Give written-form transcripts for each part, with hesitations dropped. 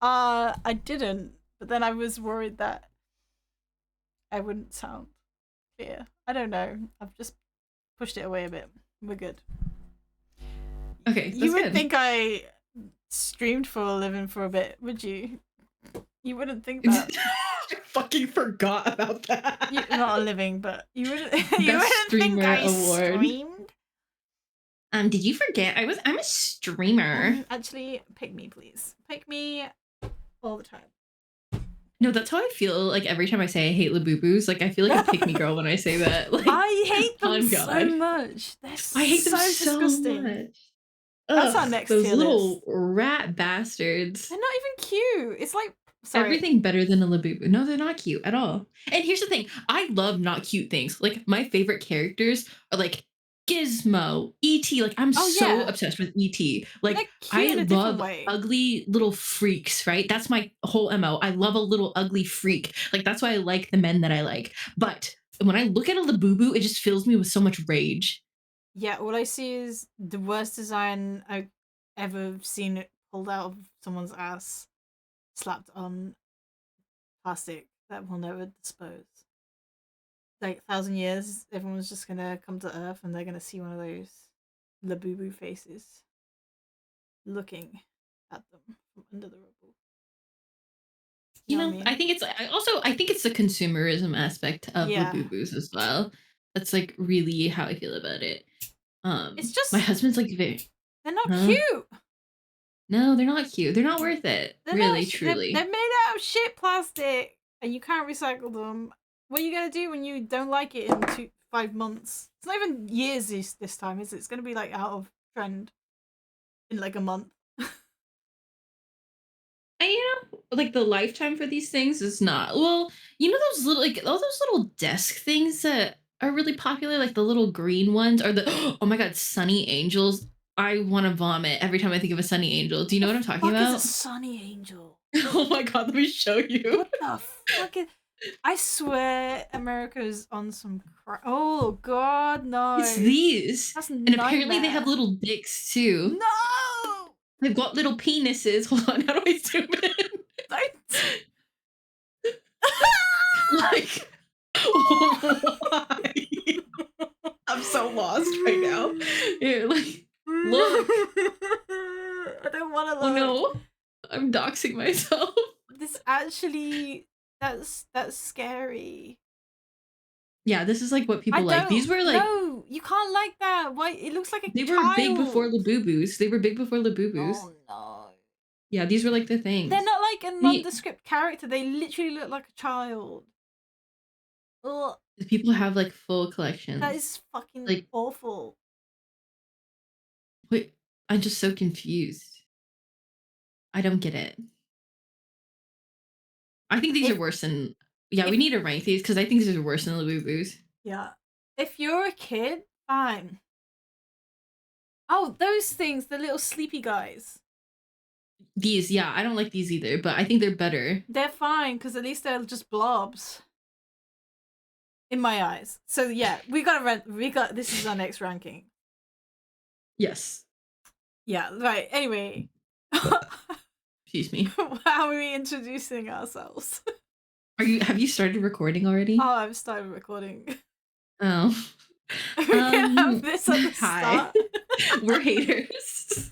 I didn't, but then I was worried that I wouldn't sound clear. I don't know. I've just pushed it away a bit. We're good. Okay, that's You would good. think I streamed for a living for a bit, would you? You wouldn't think that. I fucking forgot about that. Not a living, but you wouldn't. You Best wouldn't think streamer I award. streamed. Did you forget? I'm a streamer. Actually, pick me, please. Pick me all the time. No, that's how I feel like every time I say I hate Labubus. Like I feel like a pick me girl when I say that. Like I hate them so God. much. I hate them so disgusting. much. That's our next those tier little list. rat bastards. They're not even cute. It's like everything better than a Labubu. No, they're not cute at all. And here's the thing: I love not cute things. Like my favorite characters are like Gizmo, E.T. Like I'm so obsessed with E.T. Like I love ugly little freaks, right? That's my whole MO. I love a little ugly freak. Like that's why I like the men that I like. But when I look at a Labubu, it just fills me with so much rage. Yeah, all I see is the worst design I've ever seen it pulled out of someone's ass, slapped on plastic that will never dispose. Like 1,000 years, everyone's just gonna come to Earth and they're gonna see one of those Labubu faces looking at them from under the rubble. You know, I think it's the consumerism aspect of Labubus as well. That's like really how I feel about it. It's just my husband's like they're not cute. No, they're not cute. They're not worth it. Truly. They're made out of shit plastic, and you can't recycle them. What are you gonna do when you don't like it in 5 months? It's not even years this time, is it? It's gonna be like out of trend in like a month. And like the lifetime for these things is not. Well, those little all those little desk things that are really popular, like the little green ones, or the oh my god, Sonny Angels. I want to vomit every time I think of a Sonny Angel. Do you know what I'm talking about? What is a Sonny Angel? Oh my god, let me show you. What the fuck is? I swear America's on some crap. Oh god, no. It's these. That's and apparently they have little dicks too. No! They've got little penises. Hold on, how do I zoom in? Like, why? I'm so lost right now. Here, like, look. I don't want to look. Oh no, I'm doxing myself. This actually, that's scary. Yeah, this is like what people like. These were like no, you can't like that. Why? It looks like a they were big before Labubus. They were big before Labubus. Oh no. Yeah, these were like the things. They're not like a nondescript character. They literally look like a child. Ugh. People have like full collections. That is fucking like awful. Wait, I'm just so confused. I don't get it. I think these are worse than. Yeah, we need to rank these because I think these are worse than Labubus. Yeah. If you're a kid, fine. Oh, those things, the little sleepy guys. These, yeah, I don't like these either, but I think they're better. They're fine because at least they're just blobs. In my eyes. So yeah, this is our next ranking. Yes. Yeah, right. Anyway. Excuse me. How are we introducing ourselves? Have you started recording already? Oh, I've started recording. Oh. We can have this at the start. We're haters.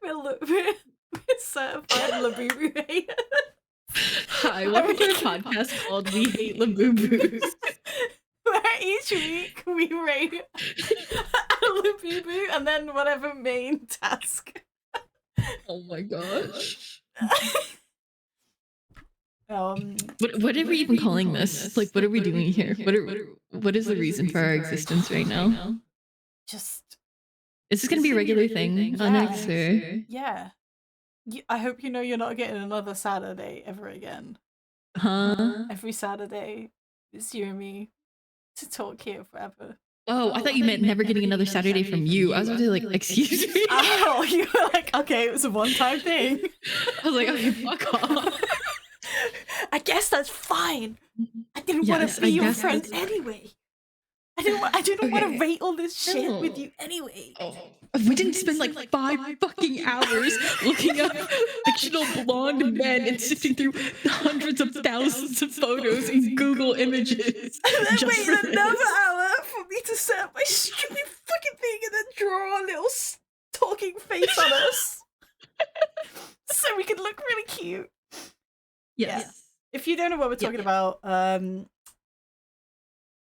we're certified Labubu haters. Hi, welcome to our podcast called We Hate Labubus. Where each week we rate a Labubu and then whatever main task. Oh my gosh. What are we even calling this? Like, what are we doing here? What is the reason for our existence right now? Just. Is this gonna be a regular thing on X? Yeah. I hope you know you're not getting another Saturday ever again. Huh? Every Saturday, it's you and me to talk here forever. Oh, I thought you meant never getting another Saturday from you. I was going to like, excuse me. Oh, you were like, okay, it was a one-time thing. I was like, okay, fuck off. I guess that's fine. I didn't want to be your friend anyway. I didn't want to Okay. rate all this shit with No. you anyway. Oh, we didn't spend like 5 fucking hours looking up fictional blonde men and sifting through hundreds of thousands of photos in Google Images. And then just wait for another this. hour for me to set up my stupid fucking thing and then draw a little talking face on us. So we could look really cute. Yes. Yeah. If you don't know what we're talking about,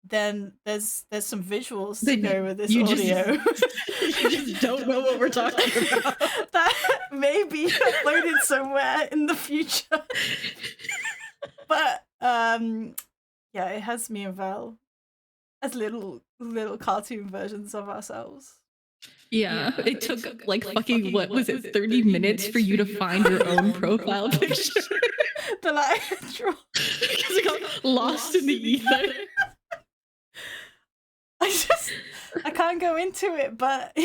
then there's some visuals to Then go with this you audio. You just don't know what we're talking about. That may be uploaded somewhere in the future. But yeah, it has me and Val as little cartoon versions of ourselves. Yeah, it took like fucking what was it, 30 minutes for you to find your own profile picture? The like draw. Because it got lost in the ether. I can't go into it, but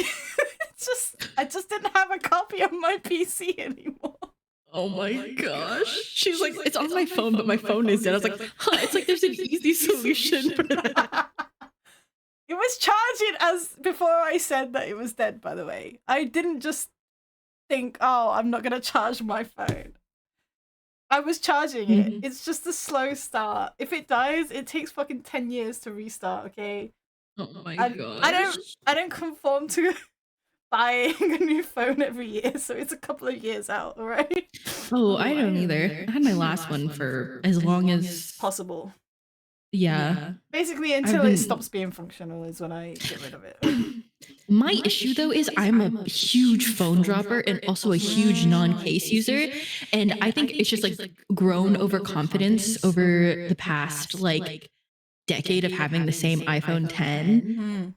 I just didn't have a copy on my PC anymore. Oh my gosh. She's like, it's on my phone, but my phone is dead. I was like, huh, it's like there's an easy solution for that. It was charging as before I said that it was dead, by the way. I didn't just think, oh, I'm not gonna charge my phone. I was charging it. It's just a slow start. If it dies, it takes fucking 10 years to restart, okay? Oh my And gosh. I don't conform to buying a new phone every year, so it's a couple of years out, alright? Oh, I don't either. I had my last one for as long as possible. Yeah. Basically until it stops being functional is when I get rid of it. My issue though is I'm a huge phone dropper and also a huge non-case user, and I think it's just like grown overconfidence over the past like decade of having the same iPhone 10.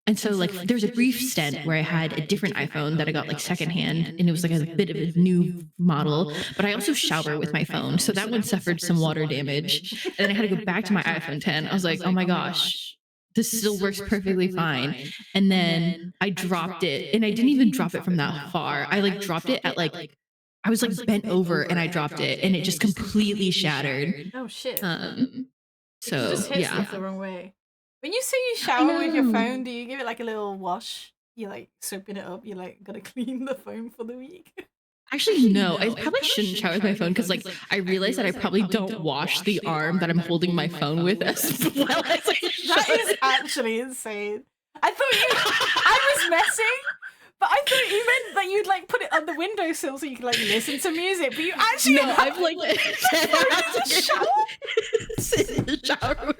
And so like there's a brief stint where I had a different iPhone that I got like secondhand, and it was like a bit of a new model, but I also shower with my phone, so that one suffered some water damage, and then I had to go back to my iPhone 10. I was like, oh my gosh, this still works perfectly fine. And then I dropped it, and I didn't even drop it from that far. I like dropped it at like I was like bent over and I dropped it, and it just completely shattered. Oh shit. So it just hits yeah, the wrong way. When you say you shower with your phone, do you give it like a little wash? You like soaping it up, you like gotta clean the phone for the week? Actually, no. I probably shouldn't shower with my phone because, like, I realize that I probably don't wash the arm that I'm holding my phone with as well as I That is actually insane. I thought I was messing, but I thought you meant that you'd like put it on the windowsill so you could like listen to music. But you actually no, I've like sit in the shower.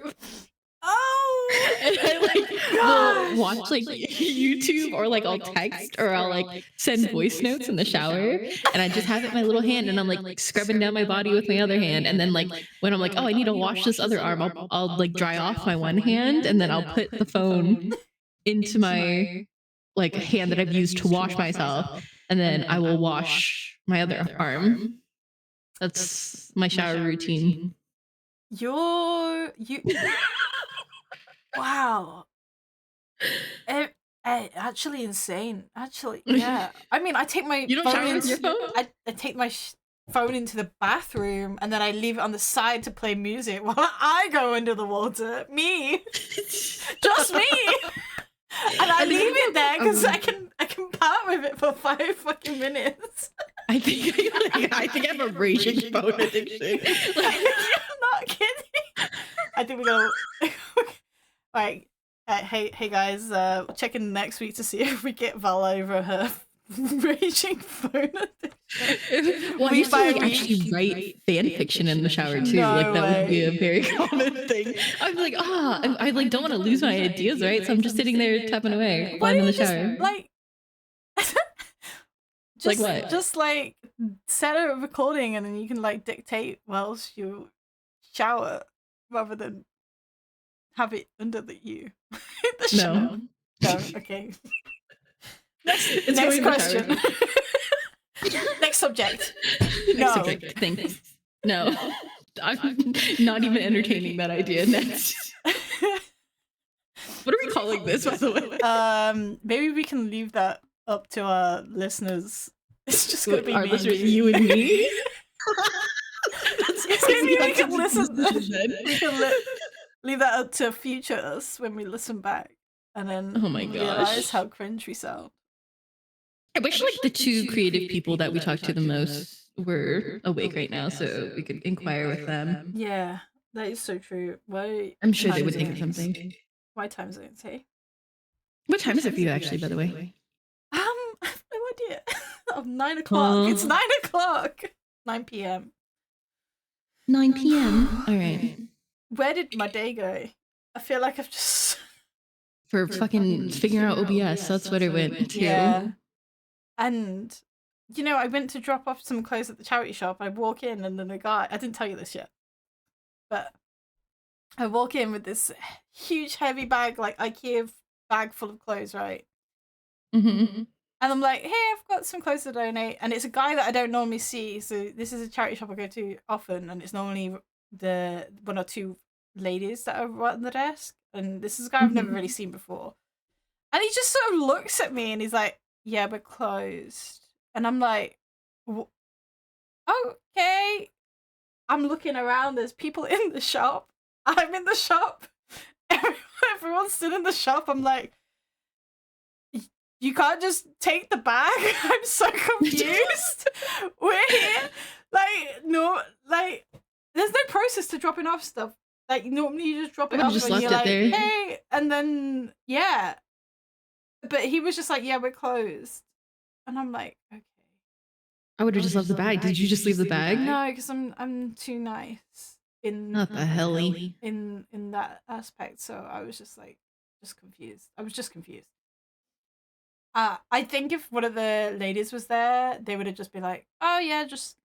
Oh, and I like will watch like YouTube, or like I'll text, or I'll like send voice notes in the shower, and I just have it in my little hand, and I'm like scrubbing down my body with my other hand, and then like when I'm like, oh, I need to wash this other arm, I'll like dry off my one hand, and then I'll put the phone into my like hand that I've used to wash myself, and then I will wash my other arm. That's my shower routine. You wow. Actually insane. Actually, yeah. I mean, I take my You don't phone shower with your phone? I take my phone into the bathroom and then I leave it on the side to play music while I go under the water. Me. Just me. And I leave it there because I can part with it for 5 fucking minutes. I think I have a raging phone addiction. I'm not kidding. I think we're gonna like hey guys, check in next week to see if we get Val over her raging phone addiction. Well, I used to like actually write fan fiction in the shower too. No like that way. would be a very common thing. I'm like, I like don't want to lose my ideas, right? So I'm just sitting there tapping away while I'm in the shower. Like like what? Just like set a recording and then you can like dictate whilst you shower rather than have it under you. No. No. Okay. Next question. Next subject. Next subject. Thanks. No. I'm not even entertaining that idea. Next. What are we calling this, by the way? Maybe we can leave that up to our listeners. It's just gonna be our me. listeners, you and me. Maybe we can listen. leave that up to future us when we listen back, and then Oh my realize gosh. how cringe we sound. I wish like the two creative people that we talk to the most were awake right now, so we could inquire with them. Yeah, that is so true. Why? I'm sure they time would think of zones? something. Why time zones? Hey. What time is it for you actually, by the way? I have no idea. 9 o'clock. It's 9 o'clock. 9 p.m. 9 p.m. All right. Where did my day go? I feel like I've just For fucking figuring out OBS, that's what it went to. Yeah. And I went to drop off some clothes at the charity shop. I walk in and then I didn't tell you this yet, but I walk in with this huge heavy bag, like IKEA bag full of clothes, right? Mm-hmm. And I'm like, hey, I've got some clothes to donate. And it's a guy that I don't normally see. So this is a charity shop I go to often. And it's normally the one or two ladies that are at the desk. And this is a guy I've never really seen before. And he just sort of looks at me and he's like, yeah, we're closed. And I'm like, okay. I'm looking around. There's people in the shop. I'm in the shop. Everyone's still in the shop. I'm like, you can't just take the bag. I'm so confused. We're here. There's no process to dropping off stuff. Like, normally you just drop it off and you're like, there. hey, and then, yeah. But he was just like, yeah, we're closed. And I'm like, okay. I would have just left the bag. Did you just leave the bag? No, because I'm too nice Not the helly. in that aspect. So I was just like, confused. I was just confused. I think if one of the ladies was there, they would have just been like, oh yeah, just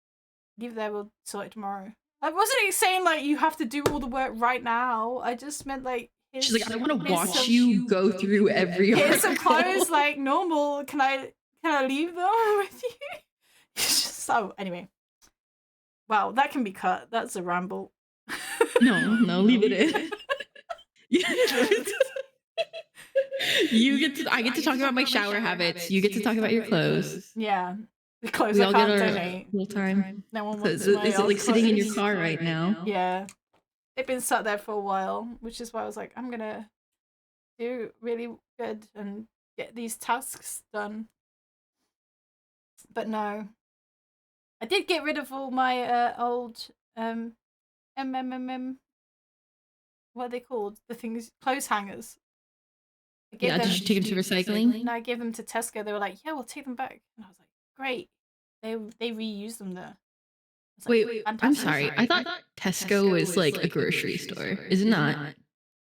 leave it there, we'll sort it tomorrow. I wasn't saying like you have to do all the work right now. I just meant like she's like, I want to watch you go through every here's some clothes like normal. Can I leave them with you? So anyway. Wow, that can be cut. That's a ramble. No, leave it in. I get to talk about my shower habits. You get to talk about your clothes. Yeah. The clothes we I all can't get our donate. full time. No one wants Is it like sitting in your car right now? Yeah. They've been sat there for a while, which is why I was like, I'm gonna do really good and get these tasks done. But no. I did get rid of all my old what are they called? The things, clothes hangers. Yeah, did you take them to recycling? No, I gave them to Tesco. They were like, yeah, we'll take them back. And I was like, great. They reuse them there. Wait, I'm sorry. I thought Tesco was like a grocery store. Is it not? Yeah,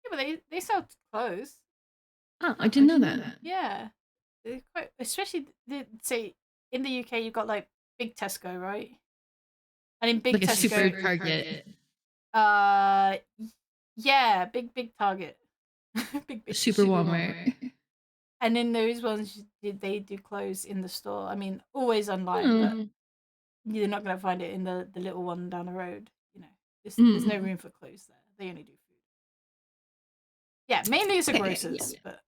but they sell clothes. Oh, I didn't know that. Yeah. They're quite, especially, say, in the UK, you've got like big Tesco, right? And in big like Tesco. A super Target. Yeah, big Target. big super Walmart. And in those ones, they do clothes in the store. I mean, always online, but you're not going to find it in the little one down the road. There's no room for clothes there. They only do food. Yeah, mainly it's a grocers, but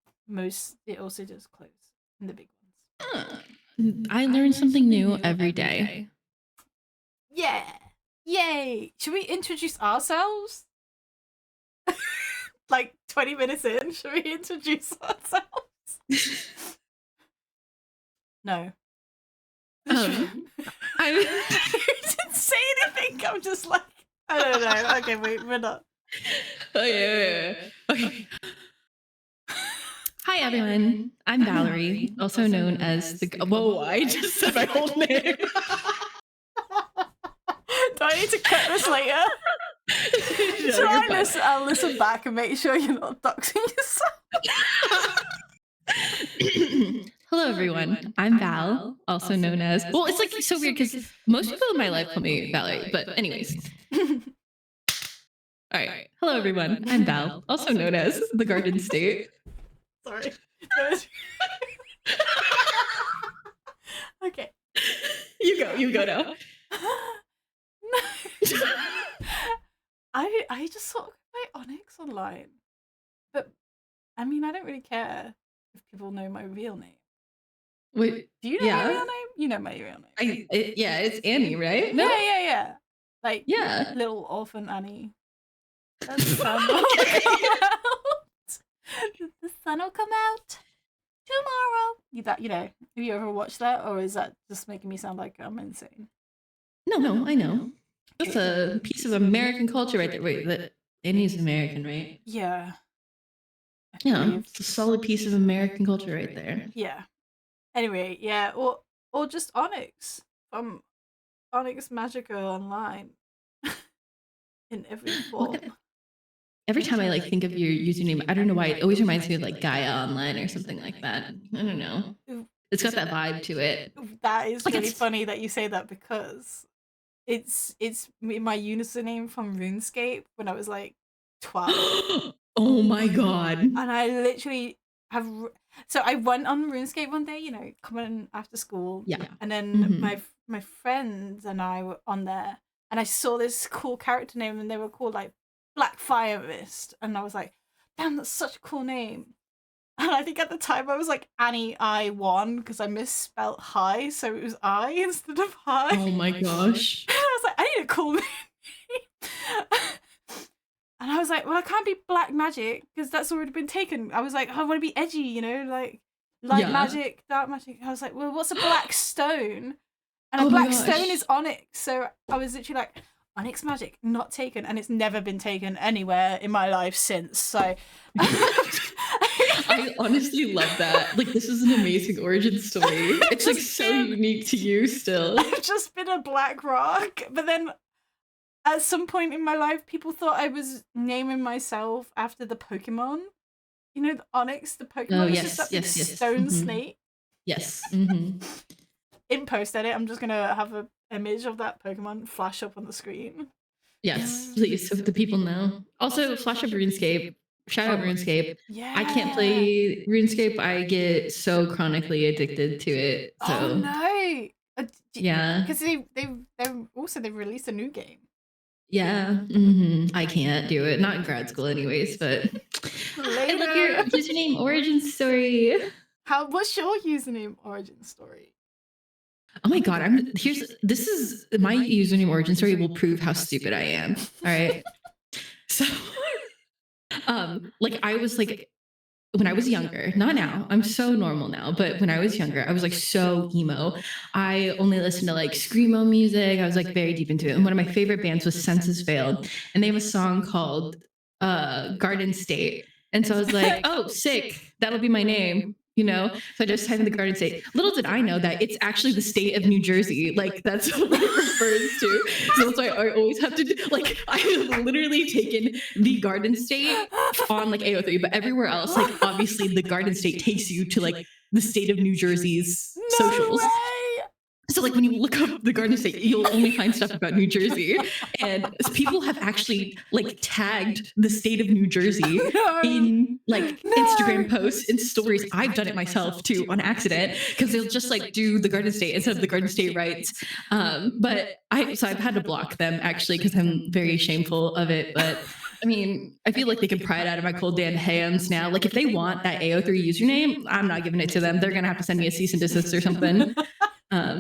it also does clothes in the big ones. I learn something new every day. Yeah. Yay. Should we introduce ourselves? Like 20 minutes in, should we introduce ourselves? No. I didn't say anything. I'm just like, I don't know. Okay, wait, we're not. Okay. Hi everyone. I'm Valerie, also known as the. Whoa! I just said my whole name. Do I need to cut this later? I'll listen back and make sure you're not doxing yourself. Hello everyone, I'm Val, also known as. Well, it's like so weird because most people in my life call me Valerie, but anyways. All right. Hello everyone, I'm Val, also known as the Garden State. Sorry. Okay. You go now. I just sort of play Onyx online, but I mean I don't really care if people know my real name. Wait, do you know my real name? You know my real name. It's Annie, right? Yeah. Like yeah, little orphan Annie. The sun will come out. The sun will come out tomorrow. Have you ever watched that, or is that just making me sound like I'm insane? No, I know. That's a piece of American culture right there. Wait, that Annie's American, right? Yeah. Yeah, it's a solid piece of American culture right there. Yeah. Anyway, yeah, or just Onyx from Onyx Magica online in every form. Every time I like think of your username, I don't know why it always reminds me of like Gaia Online or something like that. I don't know. It's got that vibe to it. That is really funny that you say that, because it's my username from RuneScape when I was like 12. Oh my god. And I literally have. So I went on RuneScape one day, coming after school. Yeah. And then my friends and I were on there, and I saw this cool character name, and they were called like Black Fire Mist, and I was like, damn, that's such a cool name. And I think at the time I was like Annie I1 because I misspelt hi, so it was I instead of hi. Oh my gosh. And I was like, I need a cool name. And I was like, well, I can't be Black Magic because that's already been taken. I was like, I want to be edgy, like light magic, dark magic. I was like, well, what's a black stone? And a black stone is onyx. So I was literally like, Onyx Magic, not taken. And it's never been taken anywhere in my life since. So I honestly love that. Like, this is an amazing origin story. It's like so unique to you still. I've just been a black rock. But then at some point in my life, people thought I was naming myself after the Pokemon. The Onyx, the Pokemon. Oh, yes. Stone snake. Yes. In post-edit, I'm just going to have an image of that Pokemon flash up on the screen. Yes, please, so the people know. Also, flash up RuneScape. Shout out RuneScape. Yeah. I can't play RuneScape. I get so chronically addicted to it. So. Oh, no. Yeah. Because they've released a new game. Yeah. I can't do it. Not in grad school anyways, but I love your username origin story. What's your username origin story? Oh my god, this is my username origin story will prove how stupid I am. All right. So like I was like, when I was younger, not now, I'm so normal now, but when I was younger, I was like so emo. I only listened to like screamo music. I was like very deep into it. And one of my favorite bands was Senses Failed. And they have a song called Garden State. And so I was like, oh, sick. That'll be my name. So I just typed in the Garden State. Little did I know that it's actually the state of New Jersey. Like, that's what it refers to. So that's why I always have to do, like, I have literally taken the Garden State on like AO3, but everywhere else, like, obviously the Garden State takes you to like the state of New Jersey's socials. Way. So like when you look up the Garden State, you'll only find stuff about New Jersey. And people have actually like tagged the state of New Jersey in like Instagram posts and stories. I've done it myself too on accident because they'll just like do the Garden State instead of the Garden State rights. But I've had to block them actually because I'm very shameful of it. But I mean, I feel like they can pry it out of my cold damn hands now. Like if they want that AO3 username, I'm not giving it to them. They're going to have to send me a cease and desist or something. But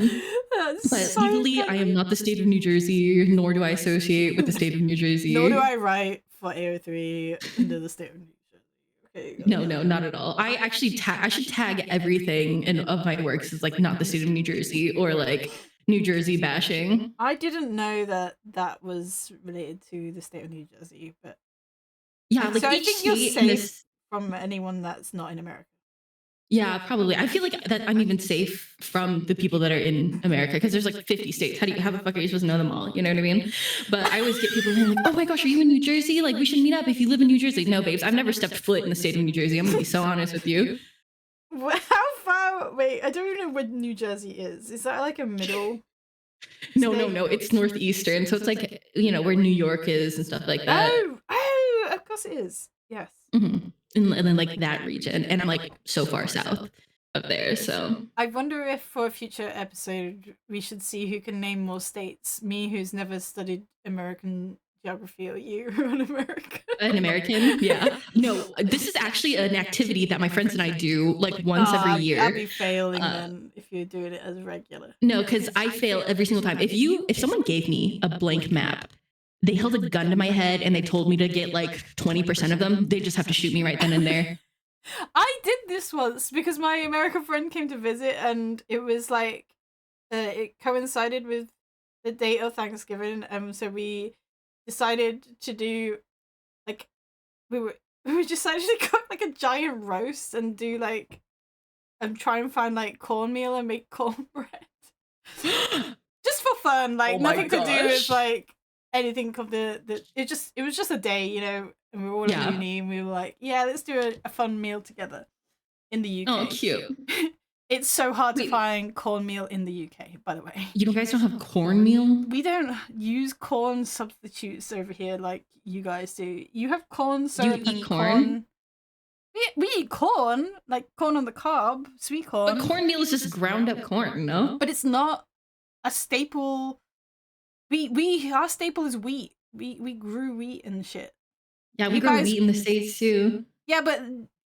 so legally, I am not the state of New Jersey, nor do I associate with the state of New Jersey. Nor do I write for AO3 into the state of New Jersey. Okay, no, not at all. I actually I should tag everything of my works as like not the state of New Jersey or like New Jersey bashing. I didn't know that was related to the state of New Jersey, but yeah, like so I think you're safe from anyone that's not in America. Yeah, probably. I feel like that I'm even safe from the people that are in America because there's like 50 states. How the fuck are you supposed to know them all? You know what I mean? But I always get people who are like, oh my gosh, are you in New Jersey? Like we should meet up if you live in New Jersey. No, babes, I've never stepped foot in the state of New Jersey. I'm gonna be so honest with you. How far? Wait, I don't even know where New Jersey is. Is that like a middle? No. It's northeastern, so it's like where New York is and stuff like that. Oh, of course it is. Yes. Mm-hmm. And then like that region, and I'm like so far south of there. So I wonder if for a future episode we should see who can name more states. Me, who's never studied American geography, or you, who are an American. An American, yeah. No, this is actually an activity that my friends and I do like once every year. I'd be failing then if you're doing it as regular. No, because I fail every single time. If someone gave me a blank map, they held a gun to my head and they told me to get like 20% of them, they just have to shoot me right then and there. I did this once because my American friend came to visit, and it was like it coincided with the date of Thanksgiving, so we decided to do like we decided to cook like a giant roast and do like try and find like cornmeal and make cornbread. Just for fun, like nothing to do with like anything of the it was just a day, you know, and we were all in uni and we were like, yeah, let's do a fun meal together in the UK. Oh, cute. It's so hard to find cornmeal in the UK, by the way. You guys don't have cornmeal? We don't use corn substitutes over here like you guys do. You have corn syrup and corn. We eat corn, like corn on the cob, sweet corn. But cornmeal is just ground up corn, no? But it's not a staple. Our staple is wheat. We grew wheat and shit. Yeah, we grow wheat in the States too. Yeah, but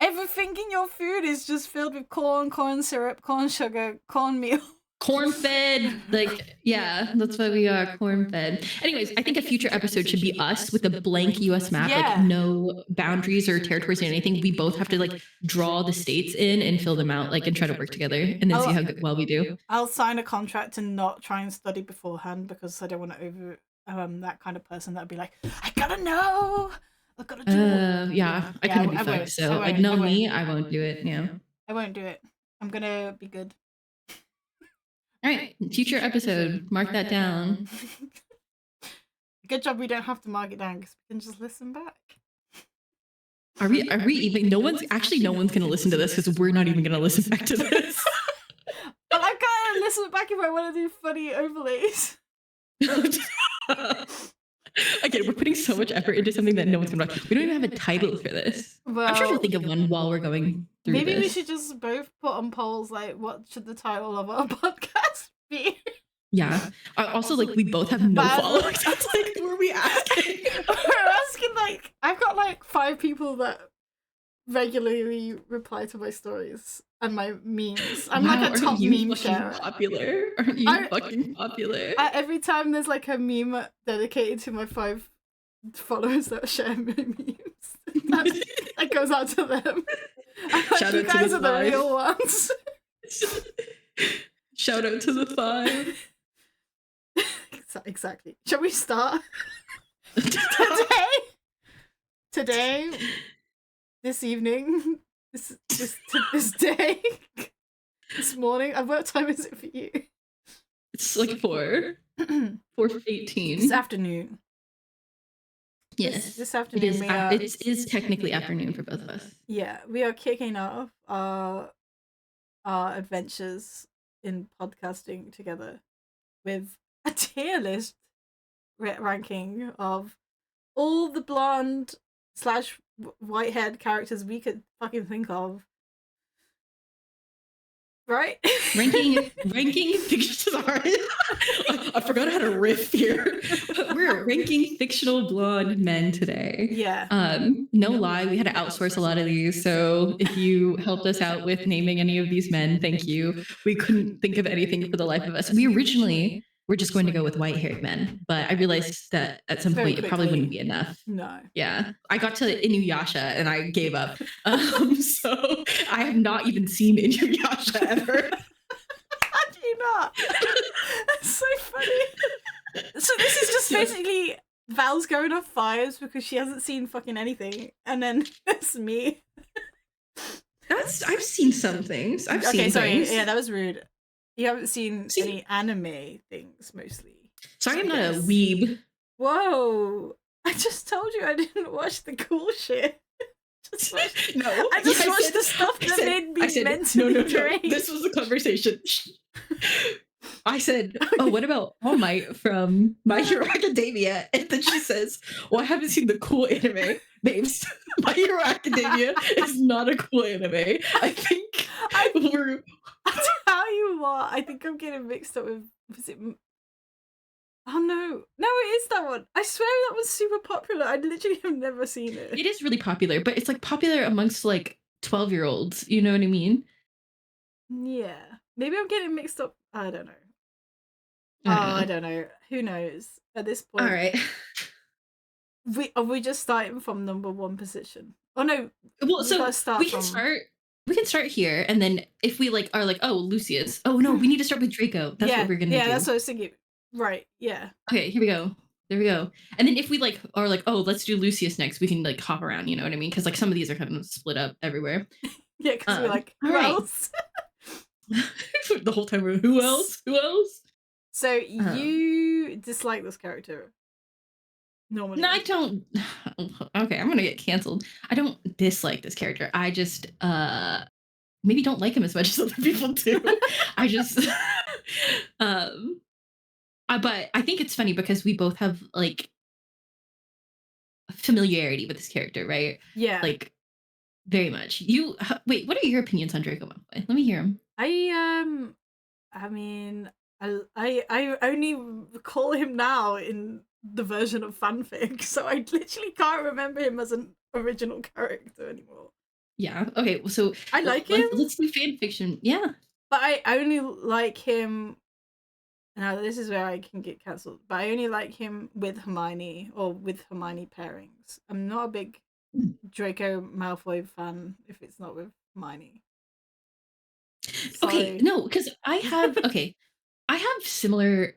everything in your food is just filled with corn, corn syrup, corn sugar, cornmeal. Corn fed, like, yeah, that's why we are corn fed. Anyways, I think a future episode should be us with a blank US map, like no boundaries or territories or anything. We both have to like draw the states in and fill them out, like, and try to work together and then see how well we do. I'll sign a contract to not try and study beforehand because I don't want to over that kind of person that'd be like, I gotta know. I gotta do it. Yeah, I couldn't be fucked. So like, no, me, I won't do it. Yeah, I won't do it. I'm gonna be good. All right, future episode. Mark that down. Good job we don't have to mark it down because we can just listen back. Are we even? No one's gonna listen to this because we're not even gonna listen back to this. But I gotta listen back if I want to do funny overlays. Again, we're putting so much effort into something that no one's gonna watch. We don't even have a title for this. Well, I'm sure we'll think of one while we're going through maybe this. We should just both put on polls like, what should the title of our podcast be? Yeah. Also, like, we both have no followers. That's like, who are we asking? We're asking like, I've got like 5 people that regularly reply to my stories and my memes. I'm like a top meme sharer. Popular? Aren't you fucking popular? Every time there's like a meme dedicated to my 5 followers that share my memes, that goes out to them. Shout you out guys to are the real ones. Shout out to the 5. Exactly. Shall we start? Today, this evening, this day, this morning. What time is it for you? It's like 4:18. This afternoon. Yes. This afternoon. It is technically afternoon for both of us. Yeah, we are kicking off our adventures in podcasting together with a tier list ranking of all the blonde / white-haired characters we could fucking think of. Right? ranking fictional. I forgot how to riff here. We're ranking fictional blonde men today. Yeah. No lie, we had to outsource a lot of these. So if you helped us out with naming any of these men, thank you. We couldn't think of anything for the life of us. We originally were just going to go with white-haired men, but I realized that at some point it probably wouldn't be enough. No. Yeah. I got to Inuyasha and I gave up. So I have not even seen Inuyasha ever. How do you not? That's so funny. So this is just basically Val's going off fires because she hasn't seen fucking anything, and then it's me. I've seen some things. I've seen things. Yeah, that was rude. You haven't seen any anime things, mostly. Sorry, I'm not a weeb. Whoa! I just told you I didn't watch the cool shit. No, I just watched the stuff that made me mentally drained. This was the conversation. I said, oh, what about All Might from My Hero Academia? And then she says, well, I haven't seen the cool anime. Babes, My Hero Academia is not a cool anime. I think we're... I'll tell you what, I think I'm getting mixed up with... Was it... Oh no. No, it is that one. I swear that one's super popular. I literally have never seen it. It is really popular, but it's like popular amongst like 12-year-olds. You know what I mean? Yeah. Maybe I'm getting mixed up. I don't know. I don't know. Who knows at this point? All right. are we just starting from number one position? Oh no, Well, we so gotta start we can from. start we can start here, and then if we like are like, oh, Lucius. Oh no, we need to start with Draco. That's what Yeah, we're gonna yeah, that's do. what I was thinking. Right, yeah. Okay, here we go. There we go. And then if we like are like, oh, let's do Lucius next, we can like hop around, you know what I mean? Because like some of these are kind of split up everywhere. Yeah, because we're like, All who right. else? The whole time we're who else? Who else? So Um, you dislike this character no, I normally? don't. Okay, I'm gonna get canceled. I don't dislike this character. I just maybe don't like him as much as other people do. I just um but I think it's funny because we both have like familiarity with this character, right? Yeah. Like very much. Wait, what are your opinions on Draco Malfoy? Let me hear them. I I mean, I only recall him now in the version of fanfic, so I literally can't remember him as an original character anymore. Yeah. Okay. Well, so I like him, let's do fan fiction. Yeah. but I only like him. Now this is where I can get cancelled, but I only like him with Hermione or with Hermione pairings. I'm not a big Draco Malfoy fan if it's not with Hermione. Okay. Sorry. No, because I have similar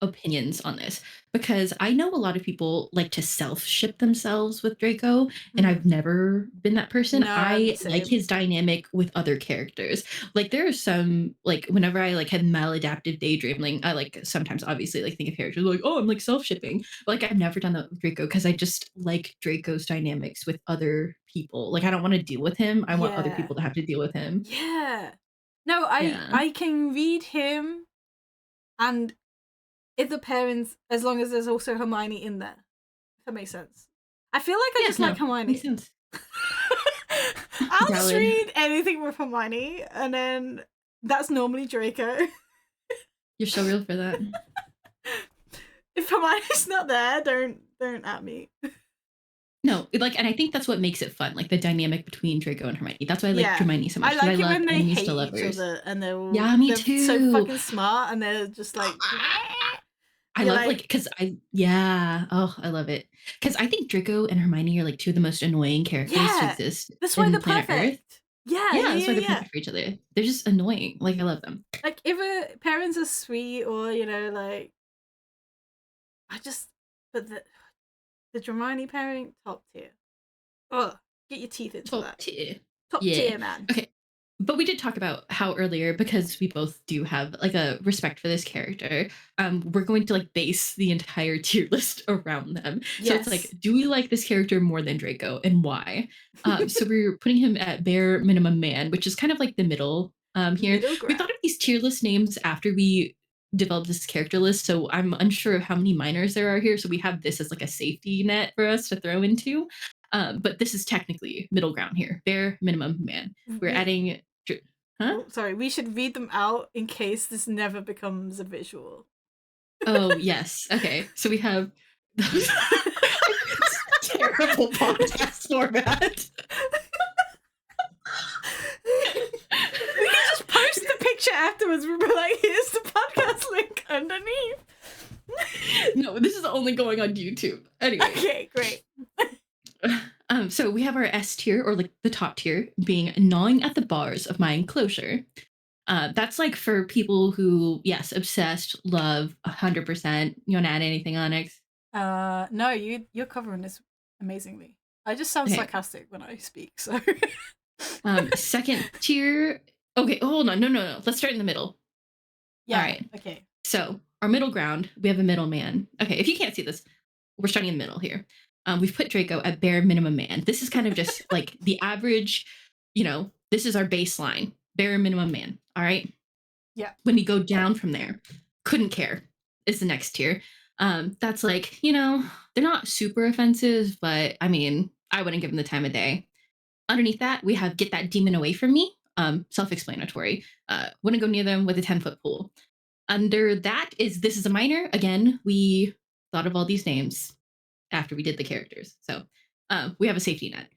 opinions on this because I know a lot of people like to self ship themselves with Draco, and I've never been that person. No, I'm the I like same. his dynamic with other characters. Like there are some like whenever I like had maladaptive daydreaming, I like sometimes obviously like think of characters like, oh, I'm like self shipping. Like I've never done that with Draco because I just like Draco's dynamics with other people. Like I don't want to deal with him. I want other Yeah. people to have to deal with him. Yeah. No, I Yeah. I can read him and the parents as long as there's also Hermione in there. If that makes sense. I feel like I Yeah, just like no, makes Hermione. sense. I'll just Valid. read anything with Hermione, and then that's normally Draco. You're so real for that. If Hermione's not there, don't at me. No, like, and I think that's what makes it fun, like the dynamic between Draco and Hermione. That's why I like Yeah, Hermione so I much because I like it love when they enemies to hate each lovers. other and Yeah, me they're so too. fucking smart and they're just like. I You're love like like, because I yeah oh I love it because I think Draco and Hermione are like two of the most annoying characters to yeah, exist that's why in they're planet Earth. perfect. Yeah, Yeah, that's yeah, why they're yeah. perfect for each other. They're just annoying. Like I love them. Like if a parents are sweet or like I just but the Hermione pairing top tier. Oh, get your teeth into Top that. tier. Top Yeah. tier, man. Okay. But we did talk about how earlier, because we both do have like a respect for this character, we're going to like base the entire tier list around them. So it's like, Yes. do we like this character more than Draco and why? So we're putting him at bare minimum man, which is kind of like the middle here. Middle We thought ground. of these tier list names after we developed this character list. So I'm unsure of how many minors there are here. So we have this as like a safety net for us to throw into. But this is technically middle ground here, bare minimum man. We're We adding huh? oh sorry, we should read them out in case this never becomes a visual. Oh, yes. Okay. So we have terrible podcast format. We can just post the picture afterwards. We'll be like, here's the podcast link underneath. No, this is only going on YouTube. Anyway. Okay, great. So we have our S tier, or like the top tier, being gnawing at the bars of my enclosure. That's like for people who, yes, obsessed, love 100%. You want to add anything, Onyx? No, you're covering this amazingly. I just sound Okay. sarcastic when I speak, so. Second tier. Okay, hold on. No. Let's start in the middle. Yeah. All right. Okay. So our middle ground, we have a middleman. Okay, if you can't see this, we're starting in the middle here. We've put Draco at bare minimum man. This is kind of just like the average, this is our baseline, bare minimum man. All right. Yeah. When we go down from there, couldn't care is the next tier. That's like, they're not super offensive, but I mean, I wouldn't give them the time of day. Underneath that, we have get that demon away from me. Self-explanatory. Wouldn't go near them with a 10-foot pole. Under that is this is a minor. Again, we thought of all these names after we did the characters. So we have a safety net.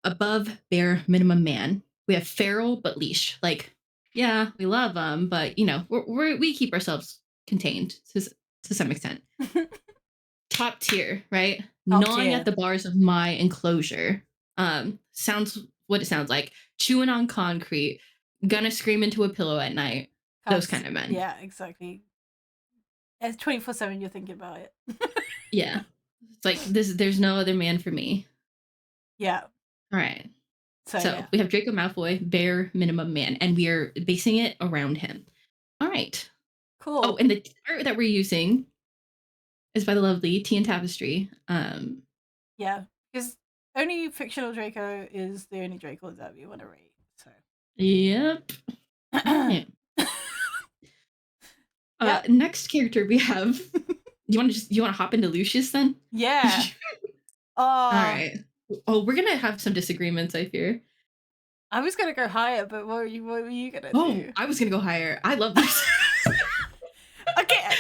Above bare minimum man, we have feral but leash. Like, yeah, we love them, but we keep ourselves contained to some extent. top tier, right? Top Gnawing tier. at the bars of my enclosure. Sounds what it sounds like. Chewing on concrete. Gonna scream into a pillow at night. Those kind of men. Yeah, exactly. It's 24/7. You're thinking about it. Yeah, it's like this. There's no other man for me. Yeah. All right. So yeah. we have Draco Malfoy, bare minimum man, and we are basing it around him. All right. Cool. Oh, and the art that we're using is by the lovely Tea and Tapestry. Yeah, because only fictional Draco is the only Draco that we want to rate. So. Yep. Right. Next character we have. You want to hop into Lucius then? Yeah. All right. Oh, we're gonna have some disagreements, I fear. I was gonna go higher, but what were you gonna do? Oh, I was gonna go higher. I love this. Okay.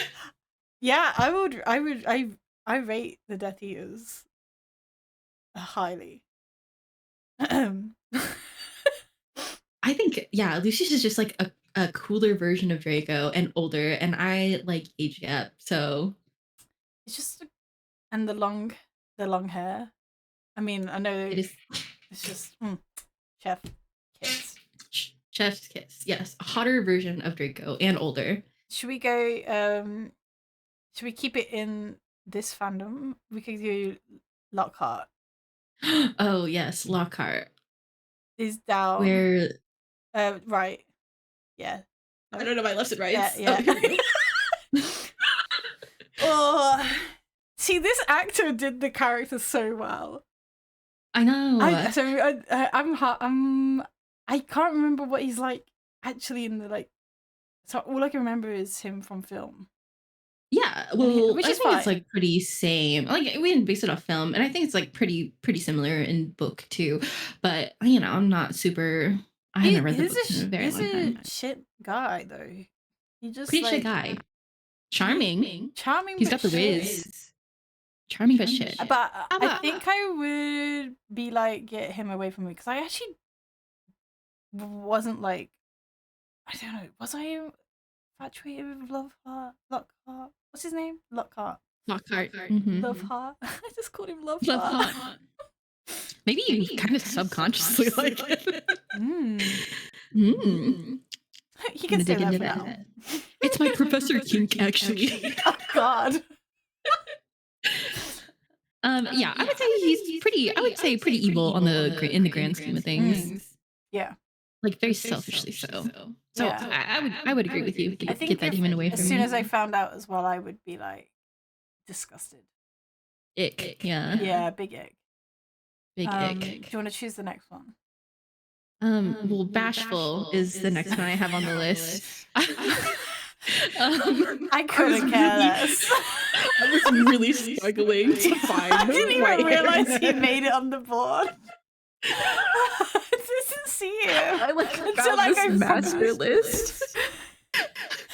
Yeah, I rate the Death Eaters highly. I think, yeah, Lucius is just like a cooler version of Draco and older, and I like age gap, so it's just and the long hair. I mean, I know it's just chef kiss. Chef's kiss. Yes, a hotter version of Draco and older. Should we go? Should we keep it in this fandom? We could do Lockhart. Oh yes, Lockhart is down. Where? Right. Yeah. I don't know my left and right. Yeah. Oh, see, this actor did the character so well. I know. I can't remember what he's like actually in the like. So all I can remember is him from film. Yeah, well, I think it's like pretty same. Like we didn't base it off film, and I think it's like pretty similar in book too. But you know, I'm not super. I haven't read the book in a very long time. He's a shit guy though. He just pretty shit guy. Charming. He's got the whiz. Charming but shit. But I think I would be like, get him away from me because I actually wasn't like, I don't know, was I infatuated with Lockhart? What's his name? Lockhart. Mm-hmm. Loveheart. I just called him Loveheart. Maybe you kind of subconsciously like it. He can say that for now. It's my Professor Kink, actually. Oh God. Yeah, I would say he's pretty. I would say pretty evil in the grand scheme of things. Yeah, like very selfishly so. So yeah. I would agree with you. I think get that demon away from me. As soon as I found out as well, I would be like disgusted. Ick. Yeah. Yeah, big ick. Big ick. Do you want to choose the next one? Well, Bashful is the next one I have on the list. I couldn't care less. I was really struggling to find. I didn't even realize he made it on the board. I didn't see it. I found this master list.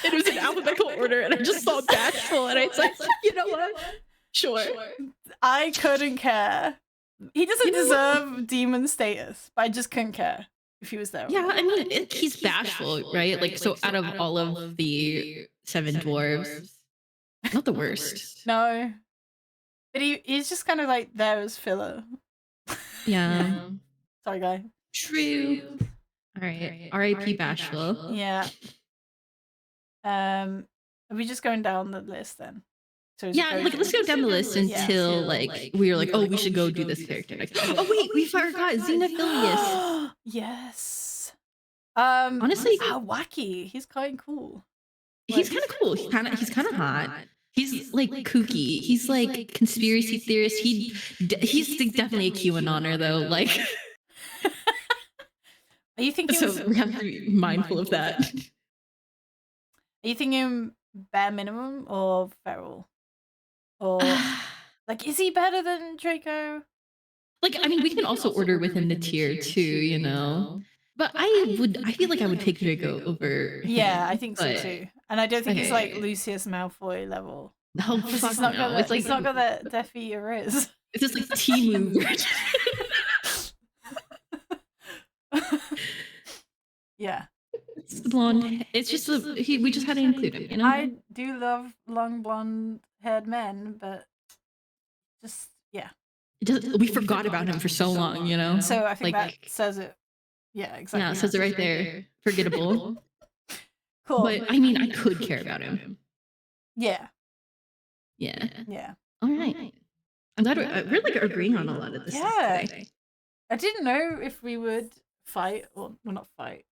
It was in alphabetical order, and I just saw Bashful, and I was like, you know what? Sure. I couldn't care. He doesn't deserve demon status, but I just couldn't care if he was there. Yeah, I mean, he's bashful, right? Like, so out of all of the seven dwarves, not the worst. No. But he's just kind of like there as filler. Yeah. Sorry, guy. True. All right. R.I.P. Bashful. Yeah. Are we just going down the list then? So yeah, like let's go down the list until like we were like, oh, we should go do this character next. Oh wait, we forgot Xenophilius. Yes. Honestly, wacky. He's kind of cool. He's kind of cool. He's kind of hot. He's like kooky. He's like conspiracy theorist. He's definitely a QAnoner though. Like, are you thinking? So we have to be mindful of that. Are you thinking bare minimum or feral? Or like, is he better than Draco? Like, I mean, we can also order within the tier too, you know. But I feel like I would take Draco over. Yeah, I think so too. And I don't think he's like Lucius Malfoy level. No, it's not got that. It's not got that Death Eater is. It's just like T-move. Yeah. It's the blonde. It's just we just had to include him, you know. I do love long blonde haired men, but just yeah. We forgot about him for so long, you know? So I think that Like, says it. Yeah, exactly. yeah, it says it right there. Forgettable. Cool. But I mean, I could care about him. Yeah. Yeah. Yeah. All right. I'm glad we're like agreeing on a lot of this stuff today. I didn't know if we would fight or well, not fight.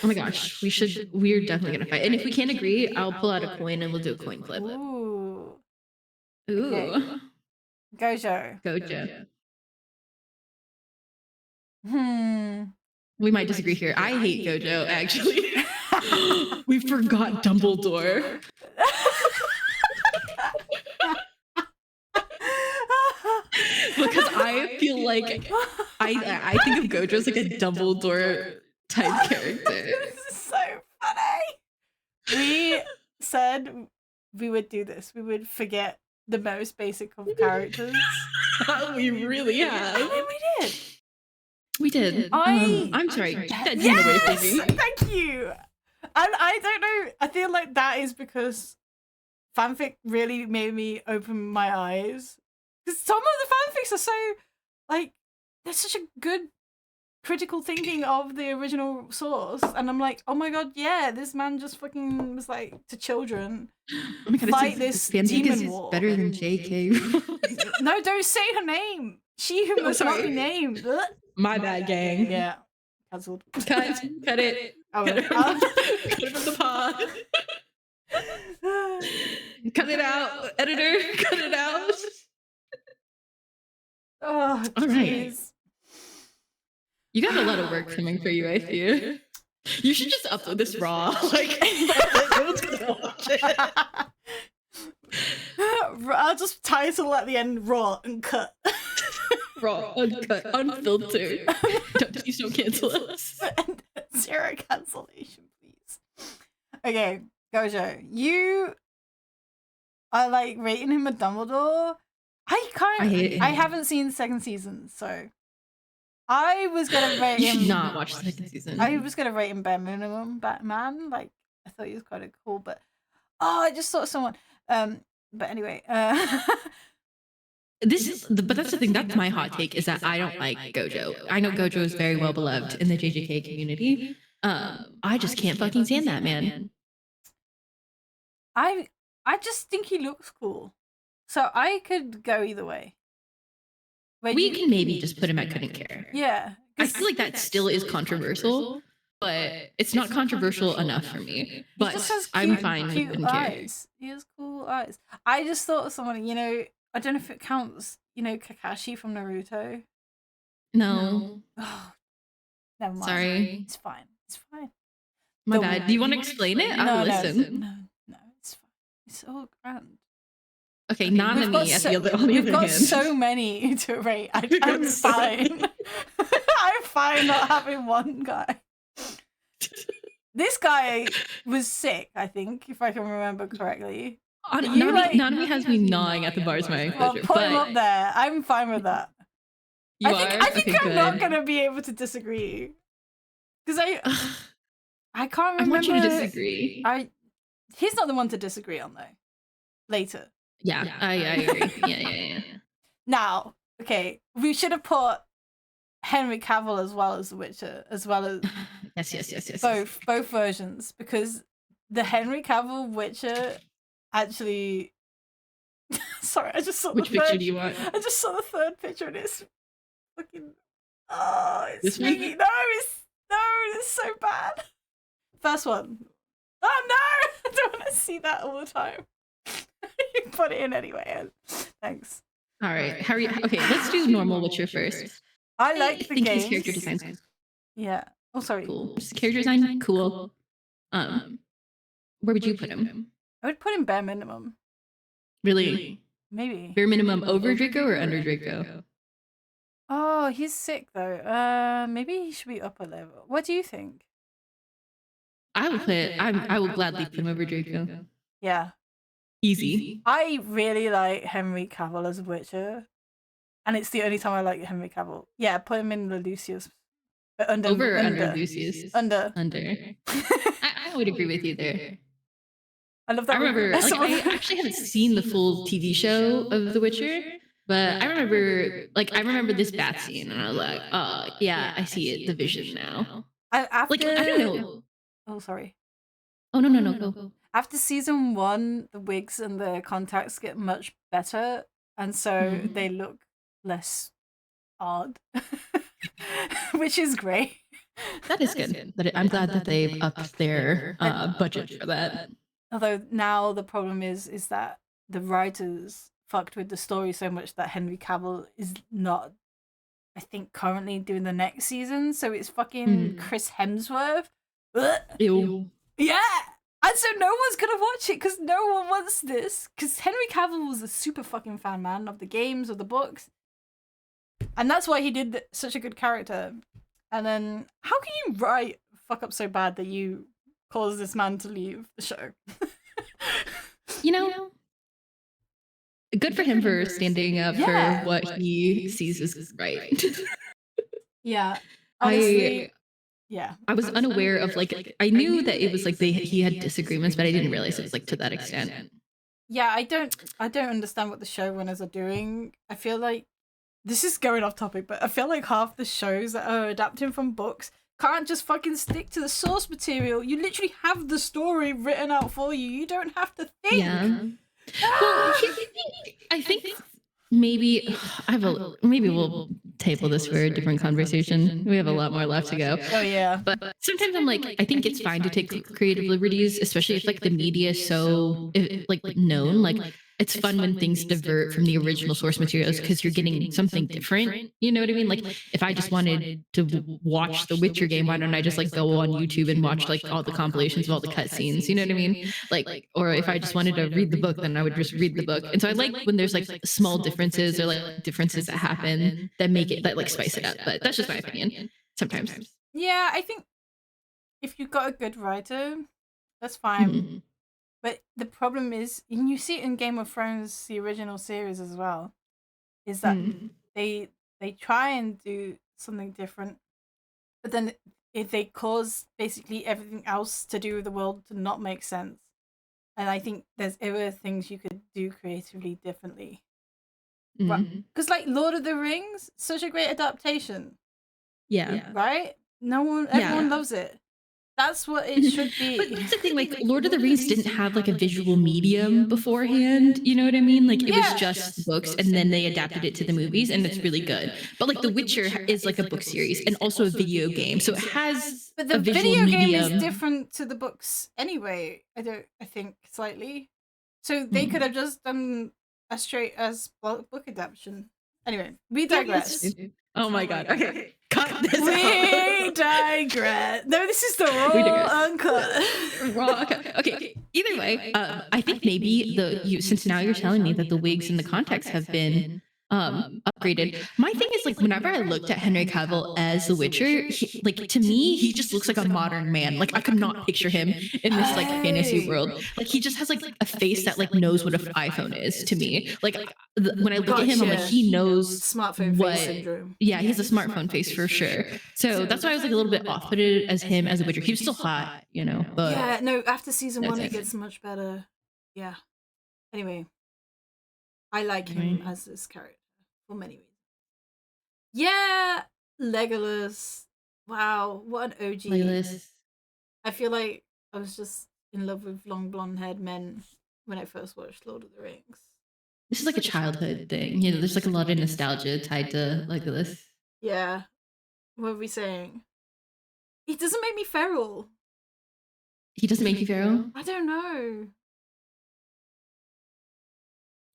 Oh my gosh, we're definitely gonna fight. And if we can't agree, I'll pull out a coin and we'll do a coin flip. Ooh. Ooh. Okay. Gojo. Gojo. We might disagree here. I hate Gojo, actually. We forgot Dumbledore. Because I feel like I think of Gojo as like a Dumbledore type character. This is so funny. We said we would do this. We would forget the most basic of characters. We really have. And then we did. We did. I'm sorry. Keep that dream away from me. Thank you. And I don't know. I feel like that is because fanfic really made me open my eyes. Because some of the fanfics are so, like, there's such a good critical thinking of the original source. And I'm like, oh my god, yeah, this man just fucking was like to children. Oh my god, fight this demon war. Better than JK. No, don't say her name. She who must not be named. My bad, gang. Yeah. Cancelled. Cut it. Oh, cut it from the pod. Cut it out. Editor, cut it out. Oh, jeez. You got a lot of work coming for you, I fear. You should just upload this raw. Like, no one's gonna watch it. I'll just title at the end raw and cut. Raw, uncut, unfiltered. Please don't cancel us. And 0 cancellation, please. Okay, Gojo, you are like rating him a Dumbledore. I haven't seen the second season, so I was gonna rate him. You should not watch the second season. I was gonna rate him bare minimum Batman. Like I thought he was kind of cool, but I just thought someone. But anyway, but that's the thing. That's my hot take is that I don't like Gojo. I know Gojo is very well beloved in the JJK community. I just can't fucking stand that man. I just think he looks cool, so I could go either way. We can maybe just put him at couldn't care. Yeah, I feel like that still is controversial, but it's not controversial enough for me. But I'm fine with couldn't care. He has cool eyes. I just thought of someone, I don't know if it counts, Kakashi from Naruto. No. Oh, never mind. Sorry. It's fine. It's fine. My bad. Do you want to explain it? I'll listen. No, it's fine. It's all grand. Okay, Nanami at the other We've got so many to rate. I'm fine. I'm fine not having one guy. This guy was sick, I think, if I can remember correctly. Nanami has me gnawing at the bars my Well, put him up there. I'm fine with that. I think I'm not gonna be able to disagree. Because I can't remember. I want you to disagree. He's not the one to disagree on though. Later. Yeah, I agree. Yeah. Now, okay, we should have put Henry Cavill as well as The Witcher, as well as yes. both versions, because the Henry Cavill Witcher actually. Sorry, I just saw which picture do you want? I just saw the third picture and it's fucking. Oh, it's this one? It's so bad. First one. Oh no! I don't want to see that all the time. You put it in anyway. Thanks. All right. Okay, let's do normal Witcher first. I like the games. His character designs. Yeah. Oh, sorry. Cool. His character design, cool. Where would you put him? I would put him bare minimum. Really? Maybe. Bare minimum over Draco or under Draco? Oh, he's sick though. Maybe he should be upper level. What do you think? I will gladly put him over Draco. Yeah. Easy. I really like Henry Cavill as a Witcher. And it's the only time I like Henry Cavill. Yeah, put him in the Lucius. Under Lucius? Under. I would agree with you there. I love I that. remember, like, I actually haven't seen the full TV show of The Witcher, but I remember this bath scene, and I was like, "Oh, yeah, I see it, the vision now." Like, I don't After know. oh sorry. Oh, no, no, no, go. After season 1, the wigs and the contacts get much better, and so Mhm. they look less odd, which is great. That is good. I'm glad that they've upped their, budget for that. Although now the problem is that the writers fucked with the story so much that Henry Cavill is not, I think, currently doing the next season, so it's fucking Mm. Chris Hemsworth. Ugh. Ew. Yeah! And so no one's gonna watch it because no one wants this. Because Henry Cavill was a super fucking fan, man, of the games, of the books. And that's why he did such a good character. And then, how can you write fuck up so bad that you cause this man to leave the show? You know, good for him for standing up Yeah. for what he sees as right. Yeah. Honestly, I yeah. I was unaware of, like, I knew that it was, like, he had disagreements, but I didn't realize it was, like, to that extent. Yeah, I don't understand what the showrunners are doing. I feel like this is going off topic, but I feel like half the shows that are adapting from books can't just fucking stick to the source material. You literally have the story written out for you. You don't have to think. Yeah. Ah! Well, here's the thing. I think maybe maybe we'll table this for a different conversation. We have a lot more left to go. Oh yeah. But sometimes I'm like, I think it's fine to take creative liberties, especially if like the media is so like known. Like it's fun when things divert from the original source materials because you're getting something different. You know what I mean? Like if I just wanted to watch the Witcher game, why don't I just like go on YouTube and watch like all the compilations of all the cutscenes? You know what I mean? Like, or if I just wanted to read the book, then I would just read the book. And so I like when there's like small differences or like differences that happen that make it that like spice it up. But that's just my opinion. Sometimes. Yeah, I think if you've got a good writer, that's fine. Mhm. But the problem is, and you see it in Game of Thrones, the original series as well, is that they try and do something different, but then if they cause basically everything else to do with the world to not make sense. And I think there's other things you could do creatively differently. Mhm. Because like Lord of the Rings, such a great adaptation, Yeah. right? Everyone Yeah. loves it. That's what it should be. But that's the thing, like Lord of the Rings didn't have like a visual medium beforehand. You know what I mean? Like it was just books, and then they adapted it to the movies, and it's really good. But like The Witcher is like a book series and also a video game, so it has But the a visual video game medium. is different to the books anyway. I think slightly. So they could have just done a straight as book adaptation. Anyway, we digress. Oh my god. Okay. Cut this We digress. No, this is the raw uncut. Raw. Okay. Either way, I think maybe since now you're telling me that the wigs and the contacts have been upgraded. My thing is like whenever I looked at Henry Cavill as The Witcher, like to me he just looks like a modern man. Like I could not picture him in this like fantasy world. Like he just has like a face that like knows what an iPhone is to me. Like when I look at him, I'm like he knows smartphone what. face syndrome. Yeah, he has a smartphone face for sure. So that's why I was like a little bit off-putted as him as a Witcher. He was still hot, you know. But Yeah, no, after season That's 1 it it. gets much better. Yeah. Anyway, I like him as this character for many reasons. Yeah, Legolas. Wow, what an OG. Legolas. I feel like I was just in love with long blonde haired men when I first watched Lord of the Rings. This is like a childhood thing. You know, there's like a lot of nostalgia tied to Legolas. Yeah. What are we saying? He doesn't make me feral. He doesn't make you feral? I don't know.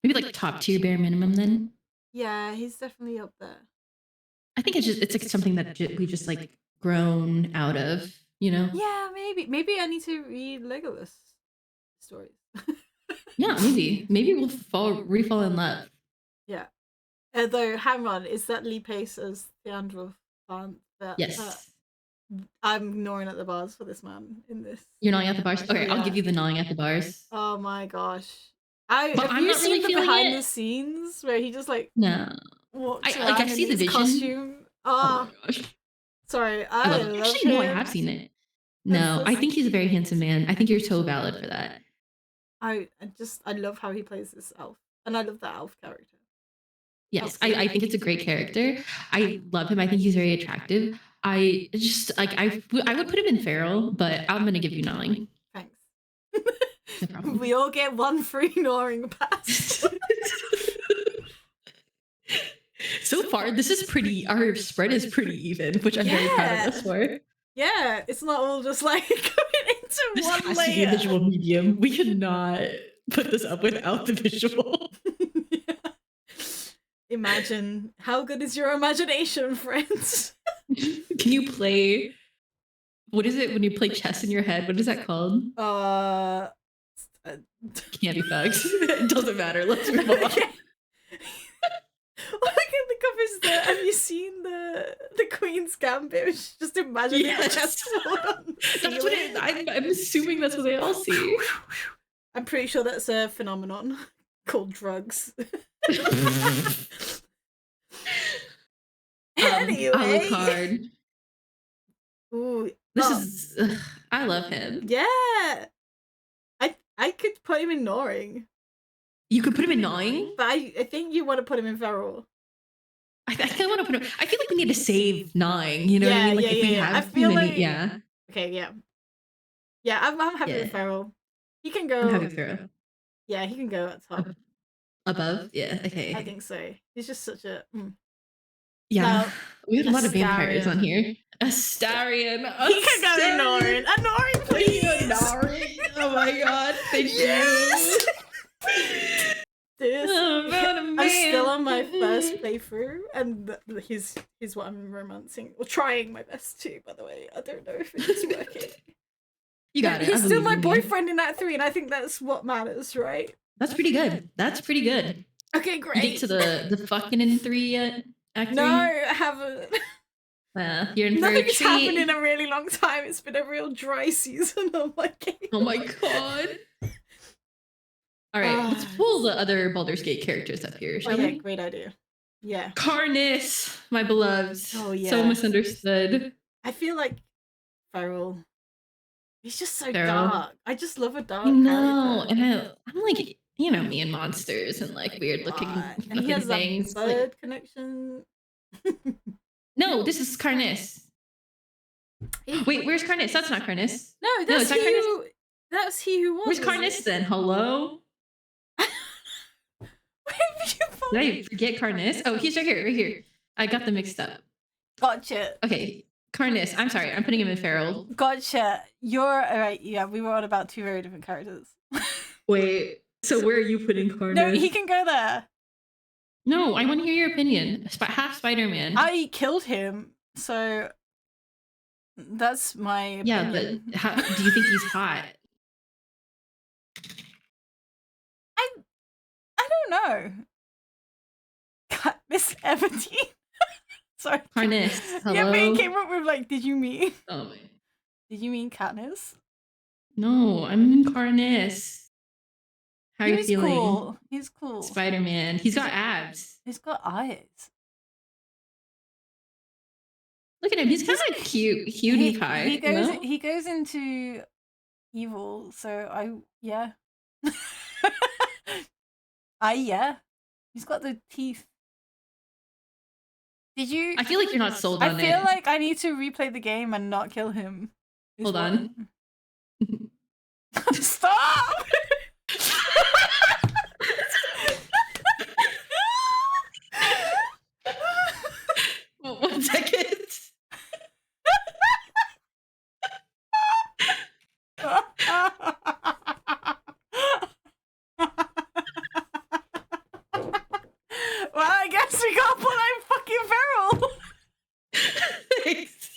Maybe like top tier bare minimum then? Yeah, he's definitely up there. I think it's like something that we just like grown out of, you know? Yeah, maybe. Maybe I need to read Legolas stories. Yeah, maybe. Maybe we'll refall in love. Yeah. Although, hang on, is that Lee Pace as Theandral Plant? Yes. I'm gnawing at the bars for this man in this. You're gnawing at the bars? Okay, Yeah. I'll give you the gnawing at the bars. Oh my gosh. But Have I'm you not seen really the feeling behind it. the scenes where he just like No. walks I around see in the his vision. costume? Oh Oh, my gosh. sorry. I love love it. Actually, no, I him. have seen it. No, I think he's a very handsome man. I think you're so valid for that. I love how he plays this elf, and I love that elf character. Yes, I think it's a great character. I love him. I think he's very attractive. I just like I would put him in feral, but I'm gonna give you gnawing. Thanks. No problem. We all get one free gnawing pass. So far, this is pretty. Our spread is pretty even, which I'm very proud of us for. Yeah, it's not all just like going into This one has layer. to be a visual medium. We could not put this up without the visual. Yeah. Imagine. How good is your imagination, friends? Can you play? What is it when you play chess in your head? What is that called? Can't be thugs. It doesn't matter. Let's move on. All I can think of is have you seen the Queen's Gambit? Just imagine Yes. That's what I'm assuming that's what they all see. I'm pretty sure that's a phenomenon called drugs. Anyway. Alucard. Ooh. This is I love him. Yeah. I could put him in gnawing. You could put him in gnawing? But I think you want to put him in feral. I kind of want to put him. I feel like we need to save gnawing. You know what I mean? Like if we have I feel like yeah. Okay, yeah. Yeah, I'm happy with feral. He can go. I'm happy with feral. Yeah, he can go at top. Above? Yeah, okay. I think so. He's just such a Yeah. Now, we have a lot of vampires on here. Astarion. He can go in Norin. A Norin, please. Oh my god. Thank you. I'm still on my first playthrough, and he's what I'm romancing, or trying my best to. By the way, I don't know if it's working. You got it. He's still my boyfriend in Act 3, and I think that's what matters, right? That's pretty good. That's pretty good. Okay, great. You get to the fucking in 3 yet? Act 3? No, I haven't. You're in for a Nothing's treat. happened in a really long time. It's been a real dry season on my game. Oh my god. All right, let's pull the other Baldur's Gate characters up here, shall we? Great idea. Yeah. Karnnis, my beloved. Oh yeah. So misunderstood. I feel like feral. He's just so dark. I just love a dark No, character. and I'm like, you know, me and monsters and like weird looking and he has things. That bird connection. No, this is Karnnis. Wait, where's Karnnis? That's not Karnnis. No, that's that's he who was. Where's Karnnis then? Hello? Did I forget Karnnis? Oh, he's right here, right here. I got them mixed up. Gotcha. Okay, Karnnis. I'm sorry, I'm putting him in feral. Gotcha. You're alright. Yeah, we were on about 2 very different characters. Wait, so where are you putting Karnnis? No, he can go there. No, I want to hear your opinion. Half Spider-Man. I killed him, so that's my opinion. Yeah, but how do you think he's hot? I don't know. Miss Everdeen. Sorry. Karnnis. Hello. Yeah, but it came up with like, did you mean? Oh my. Did you mean Katniss? No, I'm in Karnnis. How are you feeling? Cool. He's cool. Spider-Man. He's got abs. He's got eyes. Look at him. He's kind of like cutie pie. He goes into evil. So yeah. Yeah. He's got the teeth. Did you? I feel like you're not sold on it. I feel like I need to replay the game and not kill him. Hold on. Stop! Well, 1 second. Well, I guess we got put on fucking feral. Thanks.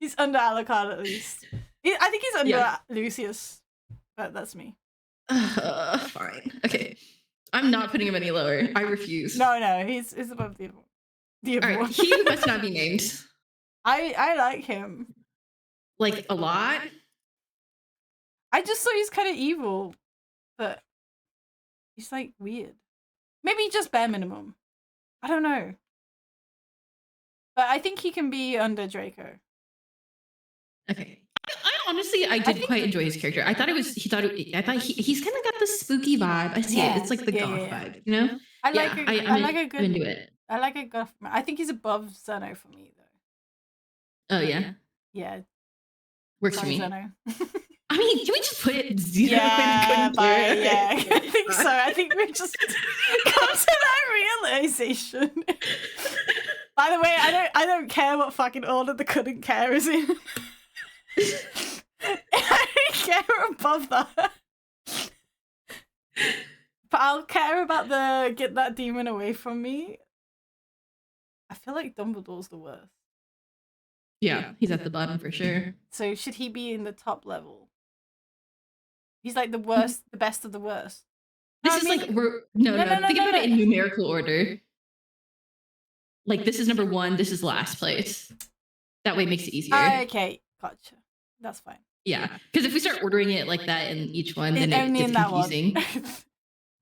He's under Alucard at least. I think he's under Lucius, but that's me. Fine. Okay. I'm not putting him any lower. I refuse. No, he's above the other one. He must not be named. I like him. Like a lot? I just thought he's kind of evil, but he's like weird. Maybe just bare minimum. I don't know. But I think he can be under Draco. Okay. I did quite enjoy his character. I thought it was he's kind of got the spooky vibe. I see it. It's like the goth vibe, you know? I like Yeah, a, I I'm like a I'm good, into it. I like a goth man. I think he's above Zeno for me though. Oh yeah, Yeah, works for sorry me. Zeno. I mean, can we just put it zero and Yeah, couldn't care? yeah, I think so. I think we just come to that realization. By the way, I don't care what fucking order the couldn't care is in. I don't care above that. But I'll care about the get that demon away from me. I feel like Dumbledore's the worst. Yeah, he's at the bottom for sure. So should he be in the top level? He's like the worst, the best of the worst. This is like we're no. Think about it in numerical order. Like this is number 1. This is last place. That way it makes it easier. Okay, gotcha. That's fine. Yeah, because if we start ordering it like that in each one, then it gets confusing.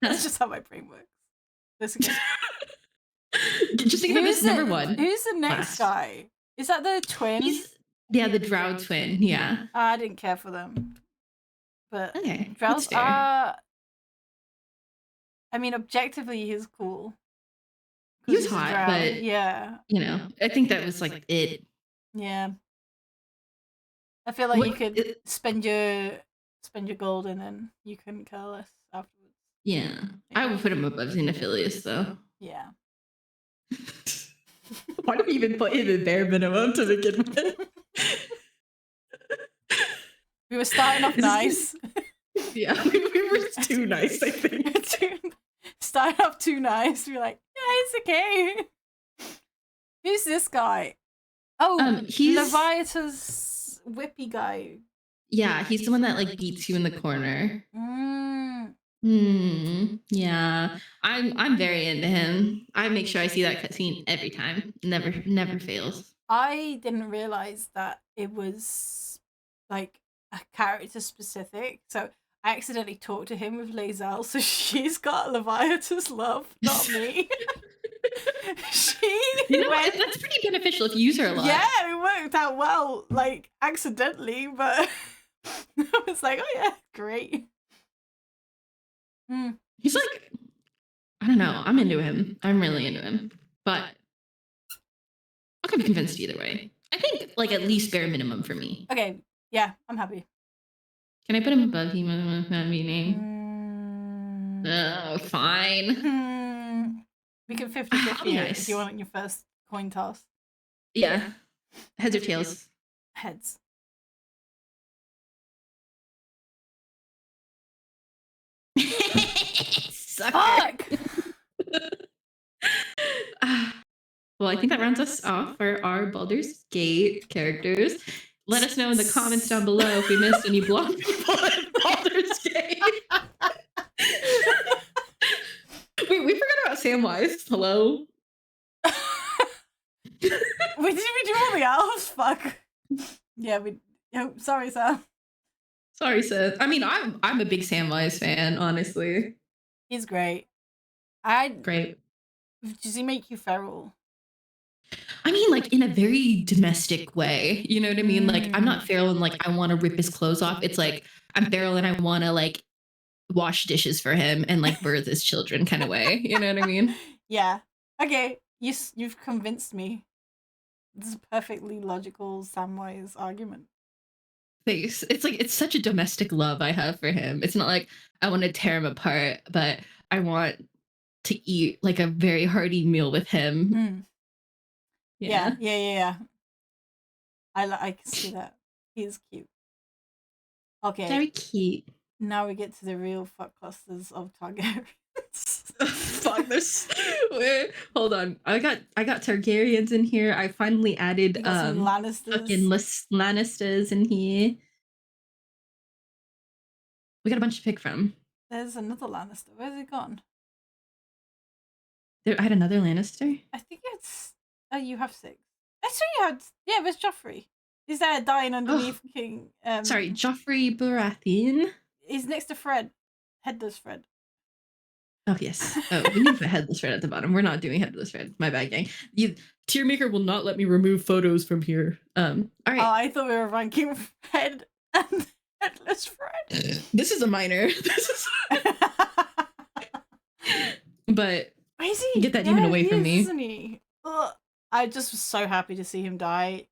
That's just how my brain works. Listen, just think of this number 1. Who's the next guy? Is that the twin? The drow twin. Yeah. I didn't care for them, but okay, drows are. I mean, objectively, he's cool. He was hot, but yeah, you know, I think that was like it. Yeah. I feel like you could spend your gold and then you couldn't care less afterwards. Yeah. I would put him above Xenophilius though. Yeah. Why do we even put him in bare minimum to begin with? We were starting off nice. Yeah, we were too nice, I think. Starting off too nice. We were like, yeah, it's okay. Who's this guy? Oh, he's Leviathan's whippy guy. Yeah, he's the one that like beats you in the corner. Yeah, I'm very into him. I make sure I see that cutscene every time. Never fails. I didn't realize that it was like a character specific, so I accidentally talked to him with Lazel, so she's got Leviathan's love, not me. That's pretty beneficial if you use her a lot. Yeah, it worked out well, like accidentally, but I was like, oh yeah, great. He's like, I don't know. I'm into him. I'm really into him, but I could be convinced either way. I think like at least bare minimum for me. Okay, yeah, I'm happy. Can I put him above him with that name? Oh, fine. We can 50-50 nice. If you want your first coin toss. Yeah. Heads or tails? Heads. Fuck! Well, I think that rounds us off for our Baldur's Gate characters. Let us know in the comments down below if we missed any blonde people in Baldur's Gate. Wait, we forgot about Samwise. Hello? Did we do all the elves? Fuck. Yeah, we. Oh, sorry, Sam. Sorry, Seth. I mean, I'm a big Samwise fan, honestly. He's great. Great. Does he make you feral? I mean, like in a very domestic way. You know what I mean? Like I'm not feral and like I want to rip his clothes off. It's like I'm feral and I want to like wash dishes for him and like birth his children kind of way. You know what I mean? Yeah. Okay. You've convinced me. This is a perfectly logical Samwise argument. Thanks. It's like it's such a domestic love I have for him. It's not like I want to tear him apart, but I want to eat like a very hearty meal with him. Yeah. I can see that. He's cute. Okay. Very cute. Now we get to the real fuck clusters of Targaryens. Fuck this. Hold on. I got Targaryens in here. I finally added some Lannisters. Fucking Lannisters in here. We got a bunch to pick from. There's another Lannister. Where's he gone? I had another Lannister? I think it's... Oh, you have 6. I saw you had... Yeah, where's Joffrey? He's there dying underneath King... Sorry, Joffrey Baratheon. He's next to Fred. Headless Fred. Oh, yes. Oh, we need to put headless red at the bottom. We're not doing headless red. My bad, gang. Tier maker will not let me remove photos from here. All right. Oh, I thought we were ranking head and headless red. This is a minor. This is. But is he? Get that demon away from me. Isn't he? Ugh. I just was so happy to see him die.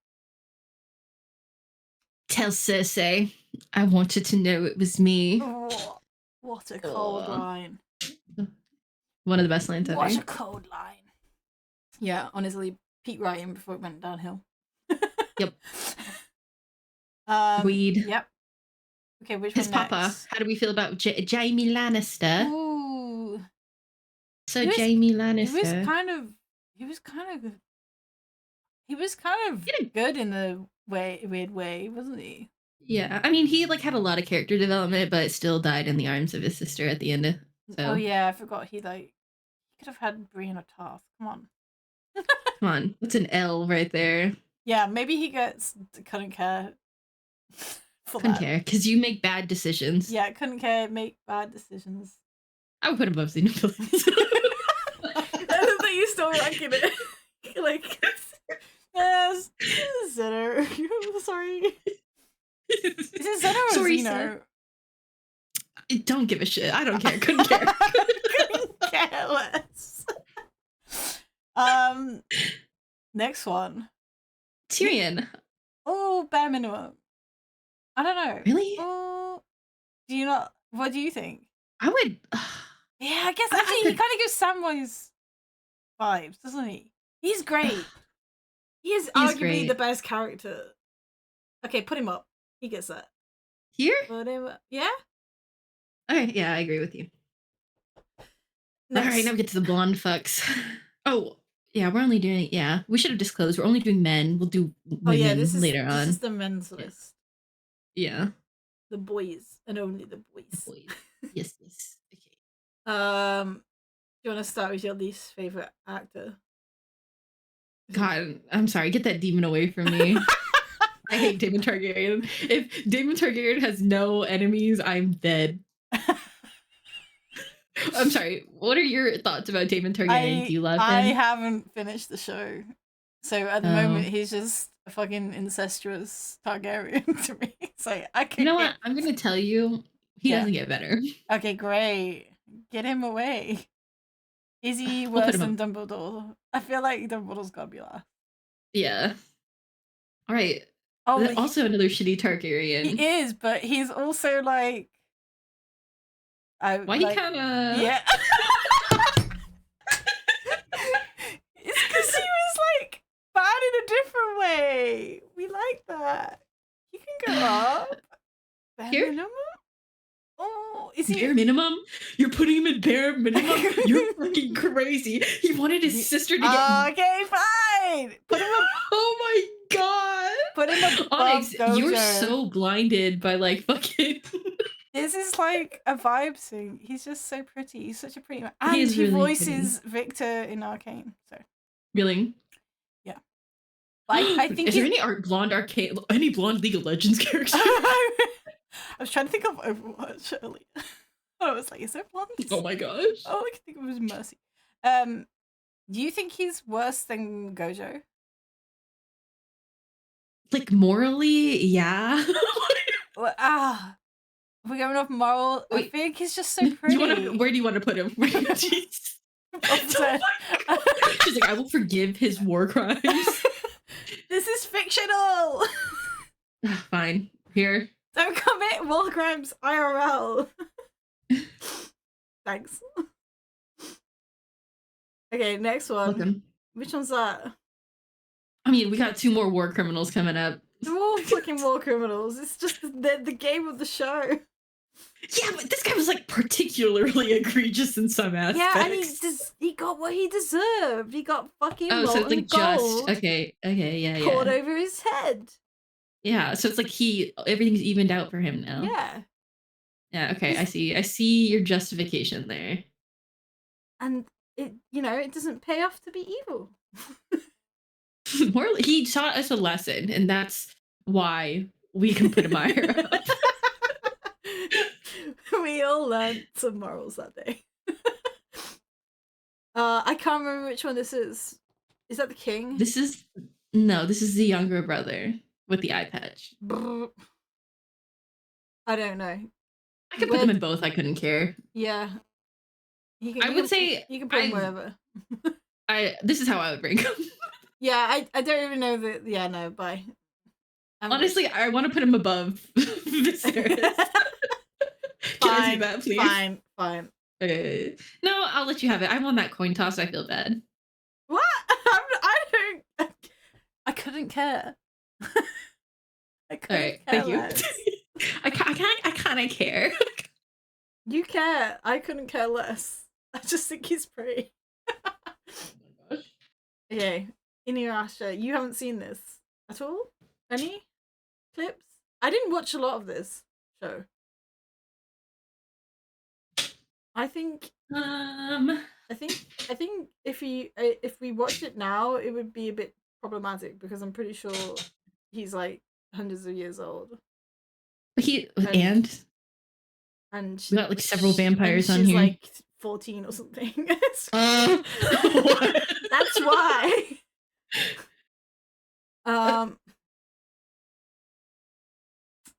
Tell Cersei, I wanted to know it was me. Oh, what a cold line. One of the best lines ever. What a cold line. Yeah, honestly, peak writing before it went downhill. Yep. Weed. Yep. Okay, which his one papa. next? How do we feel about Jaime Lannister? Ooh. So Jaime Lannister. He was kind of good in the weird way, wasn't he? Yeah, I mean, he like had a lot of character development, but still died in the arms of his sister at the end. So. Oh yeah, I forgot he could have had Brienne or Tarth. Come on. Come on, that's an L right there. Yeah, maybe he couldn't care. Couldn't care because you make bad decisions. Yeah, couldn't care, make bad decisions. I would put him above Xenophilius. I love that you still ranking it. Like, yes, Zeno. Sorry. Is it Zeno or Sorry, Zeno? Don't give a shit. I don't care. Couldn't care. Couldn't care less. Next one. Tyrion. Oh, bare minimum. I don't know. Really? Oh, do you not? What do you think? I would. Yeah, I guess actually he kind of gives Samwise vibes, doesn't he? He's great. He is arguably the best character. Okay, put him up. He gets that. Here? Put him up. Yeah? Okay, yeah, I agree with you. Next. All right, now we get to the blonde fucks. Oh, yeah, we're only doing, we should have disclosed. We're only doing men. We'll do women later on. This is the men's list. Yeah. The boys, and only the boys. Yes. Okay. Do you want to start with your least favorite actor? God, I'm sorry. Get that demon away from me. I hate Daemon Targaryen. If Daemon Targaryen has no enemies, I'm dead. I'm sorry. What are your thoughts about Daemon Targaryen? Do you love him? I haven't finished the show. So at the moment, he's just a fucking incestuous Targaryen to me. So I can. You know what? I'm going to tell you, he doesn't get better. Okay, great. Get him away. Is he worse than Dumbledore? I feel like Dumbledore's got to be last. Yeah. All right. Oh, also another shitty Targaryen. He is, but he's also like. Why he kind of. Yeah. It's because he was like bad in a different way. We like that. You can go up. Here? Minimum? Oh, is he bare minimum? You're putting him in bare minimum? You're fucking crazy. He wanted his sister to get. Okay, fine. Put him up. Oh my god. Put him above Onyx, Gojo. you're so blinded by like fucking. This is like a vibe thing. He's just so pretty. He's such a pretty man. And he really voices pretty. Victor in Arcane. So. Really? Yeah. Like, I think. Is there any blonde Arcane? Any blonde League of Legends characters? I was trying to think of Overwatch earlier. I was like, is there blonde? Oh my gosh. All I could think of was Mercy. Do you think he's worse than Gojo? Like morally, yeah. We're going off moral. Wait, I think he's just so pretty. Where do you want to put him? She's like, I will forgive his war crimes. This is fictional. Fine. Here. Don't commit war crimes IRL. Thanks. Okay, next one. Welcome. Which one's that? I mean, we got 2 more war criminals coming up. They're all fucking war criminals. It's just the game of the show. Yeah, but this guy was like particularly egregious in some aspects. Yeah, and he got what he deserved. He got fucking molten so it's like gold. Just okay, yeah. Poured over his head. Yeah, so it's like everything's evened out for him now. Yeah. Yeah, okay, I see your justification there. And it doesn't pay off to be evil. He taught us a lesson, and that's why we can put him higher up. We all learned some morals that day. I can't remember which one this is. Is that the king? This is no, this is the younger brother with the eye patch. I don't know. I could put them in both. I couldn't care. Yeah. I would say you can put him wherever. This is how I would rank them. Yeah, I don't even know that. Yeah, no, bye. Honestly, I want to put him above Viserys. Can I do that, please? Fine. No, I'll let you have it. I won that coin toss. I feel bad. What? I couldn't care. I couldn't All right, care thank less. you. I kind of care. You care. I couldn't care less. I just think he's pretty. Oh my gosh. Okay, Inuyasha, you haven't seen this at all? Any clips? I didn't watch a lot of this show. I think if we watched it now, it would be a bit problematic because I'm pretty sure he's like hundreds of years old. And we got like several vampires on here. She's like 14 or something. That's why.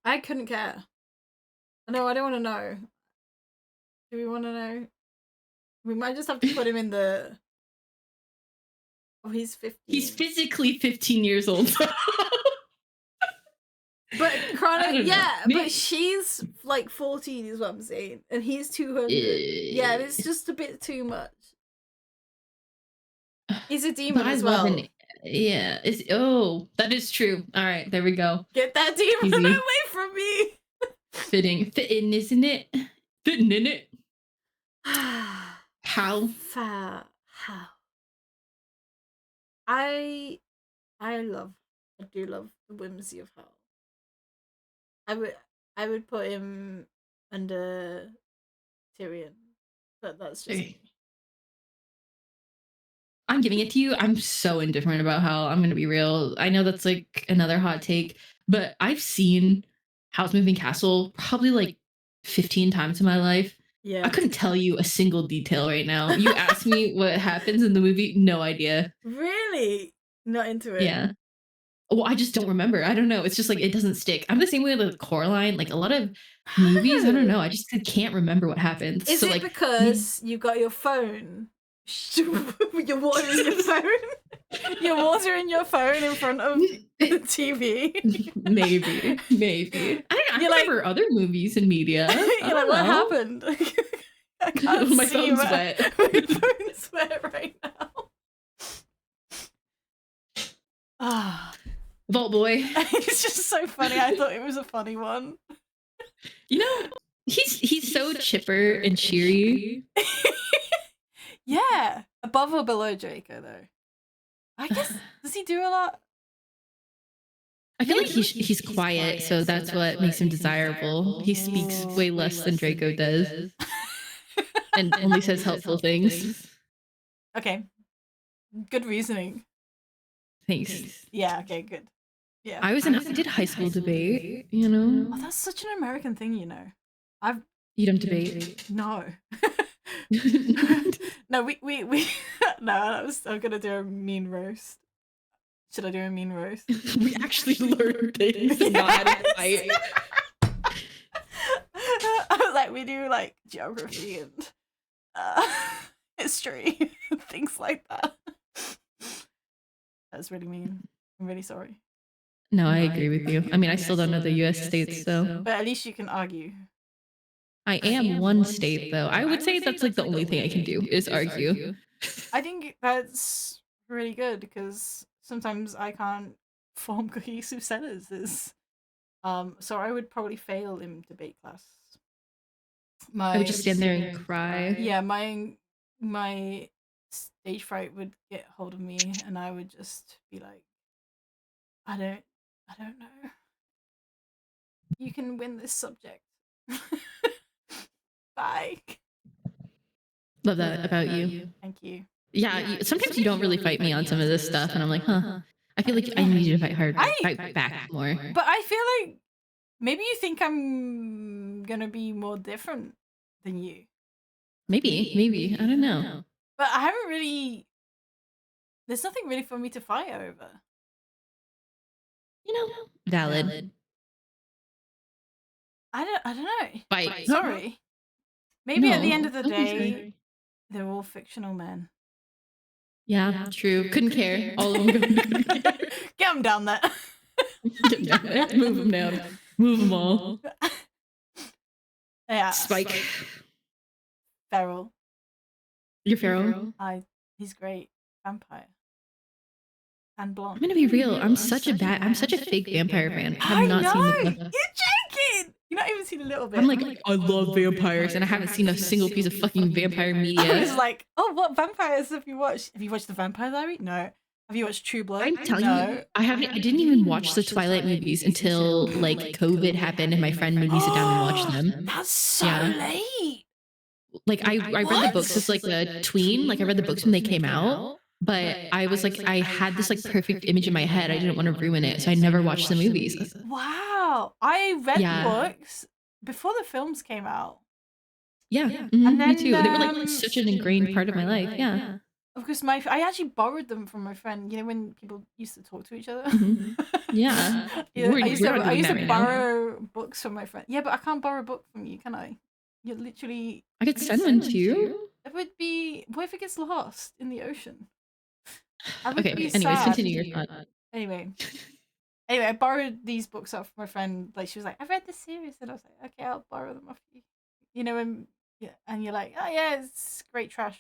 I couldn't care. No, I don't want to know. Do we want to know? We might just have to put him in the. Oh, he's 15. He's physically 15 years old. But but she's like 14 is what I'm saying, and he's 200. Yeah, it's just a bit too much. He's a demon as well. Yeah, that is true. All right, there we go. Get that demon away from me. Fitting, isn't it? Fitting in it. How? I do love the whimsy of Hal. I would put him under Tyrion, but that's just me. I'm giving it to you. I'm so indifferent about Hal. I'm gonna be real. I know that's like another hot take, but I've seen Howl's Moving Castle probably like 15 times in my life. Yeah. I couldn't tell you a single detail right now. You asked me what happens in the movie, no idea. Really? Not into it? Yeah. Well, I just don't remember. I don't know. It's just like it doesn't stick. I'm the same way with Coraline. Like a lot of movies, I don't know. I just can't remember what happens. Is it because you got your phone? You're watering your phone? You're watering your phone in front of the TV? Maybe. I remember other movies and media. You're like, what happened? I can't my see phone's wet. My phone's wet right now. Vault Boy. It's just so funny. I thought it was a funny one. You know, he's so chipper and cheery. Yeah, above or below Draco though. I guess does he do a lot? I feel like he's quiet, so that's what makes him desirable. He speaks way less than Draco does, and only says helpful things. Okay, good reasoning. Thanks. Yeah. Okay. Good. Yeah. I did high school debate. You know. Oh, that's such an American thing. You know. You don't debate. No. No, we no, I'm gonna do a mean roast. Should I do a mean roast? We actually learned things and not how to fight. I was like, we do like geography and history, things like that. That's really mean. I'm really sorry. No, I agree with you. I mean, I still don't know the U.S. states, so. But at least you can argue. I am one state, though. I would say that's like the only thing I can do is argue. I think that's really good because sometimes I can't form cohesive sentences. So I would probably fail in debate class. I would just stand there and cry. Yeah, my stage fright would get hold of me, and I would just be like, I don't know. You can win this subject. Bye. Love that about you. Thank you. Yeah, sometimes you don't really fight me on some of this stuff, and I'm like, huh. I feel like I need you to fight hard, fight back more. But I feel like maybe you think I'm gonna be more different than you. Maybe. I don't know. But I haven't really. There's nothing really for me to fight over. Valid. I don't know. Fight. Sorry. Maybe at the end of the day, they're all fictional men. Yeah, true. Couldn't care. All of them couldn't care. Get them down there. Move them down. Move them all. Yeah. Spike. Feral. You're feral? He's great. Vampire. And blonde. I'm gonna be real. I'm such a fake vampire fan. I have not seen the. You're joking! You've not even seen a little bit. I'm like, I love vampires, and I haven't seen a single piece of fucking vampire media. I was like, oh, what vampires have you watched? Have you watched The Vampire Diary? No. Have you watched True Blood? I'm telling you, I didn't even watch the Twilight movies until like COVID happened, and my friend made me sit down and watch them. That's so late. Like I read the books as like a tween. Like I read the books when they came out. But I was like, I had this like perfect image in my head. I didn't want to ruin it, so I never watched the movies. Wow, I read the books before the films came out. Yeah, and then, me too. They were like such an ingrained part of my life. Yeah, of course, I actually borrowed them from my friend. You know when people used to talk to each other. Yeah, I used to borrow books from my friend. Yeah, but I can't borrow a book from you, can I? You're literally. I could send one to you. It would be. What if it gets lost in the ocean? Okay. Anyways, continue your thought. Anyway, I borrowed these books off my friend. Like she was like, "I read this series," and I was like, "Okay, I'll borrow them off you." You know, and you're like, "Oh yeah, it's great trash."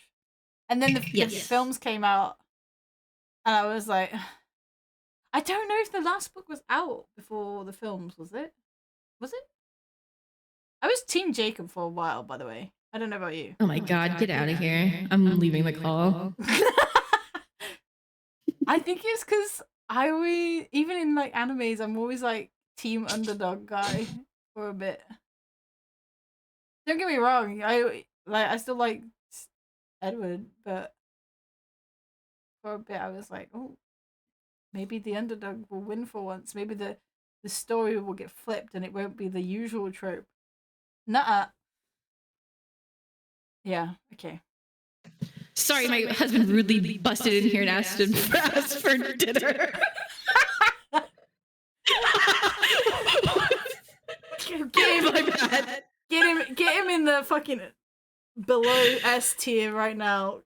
And then the films came out, and I was like, I don't know if the last book was out before the films. Was it? Was it? I was Team Jacob for a while, by the way. I don't know about you. Oh my god, get out of here! I'm leaving the call. I think it's because even in like animes, I'm always like team underdog guy for a bit. Don't get me wrong, I still like Edward, but for a bit I was like, oh, maybe the underdog will win for once. Maybe the story will get flipped and it won't be the usual trope. Nuh-uh. Yeah, okay. Sorry, my husband rudely busted in here and asked for dinner. Get him in the fucking below S tier right now.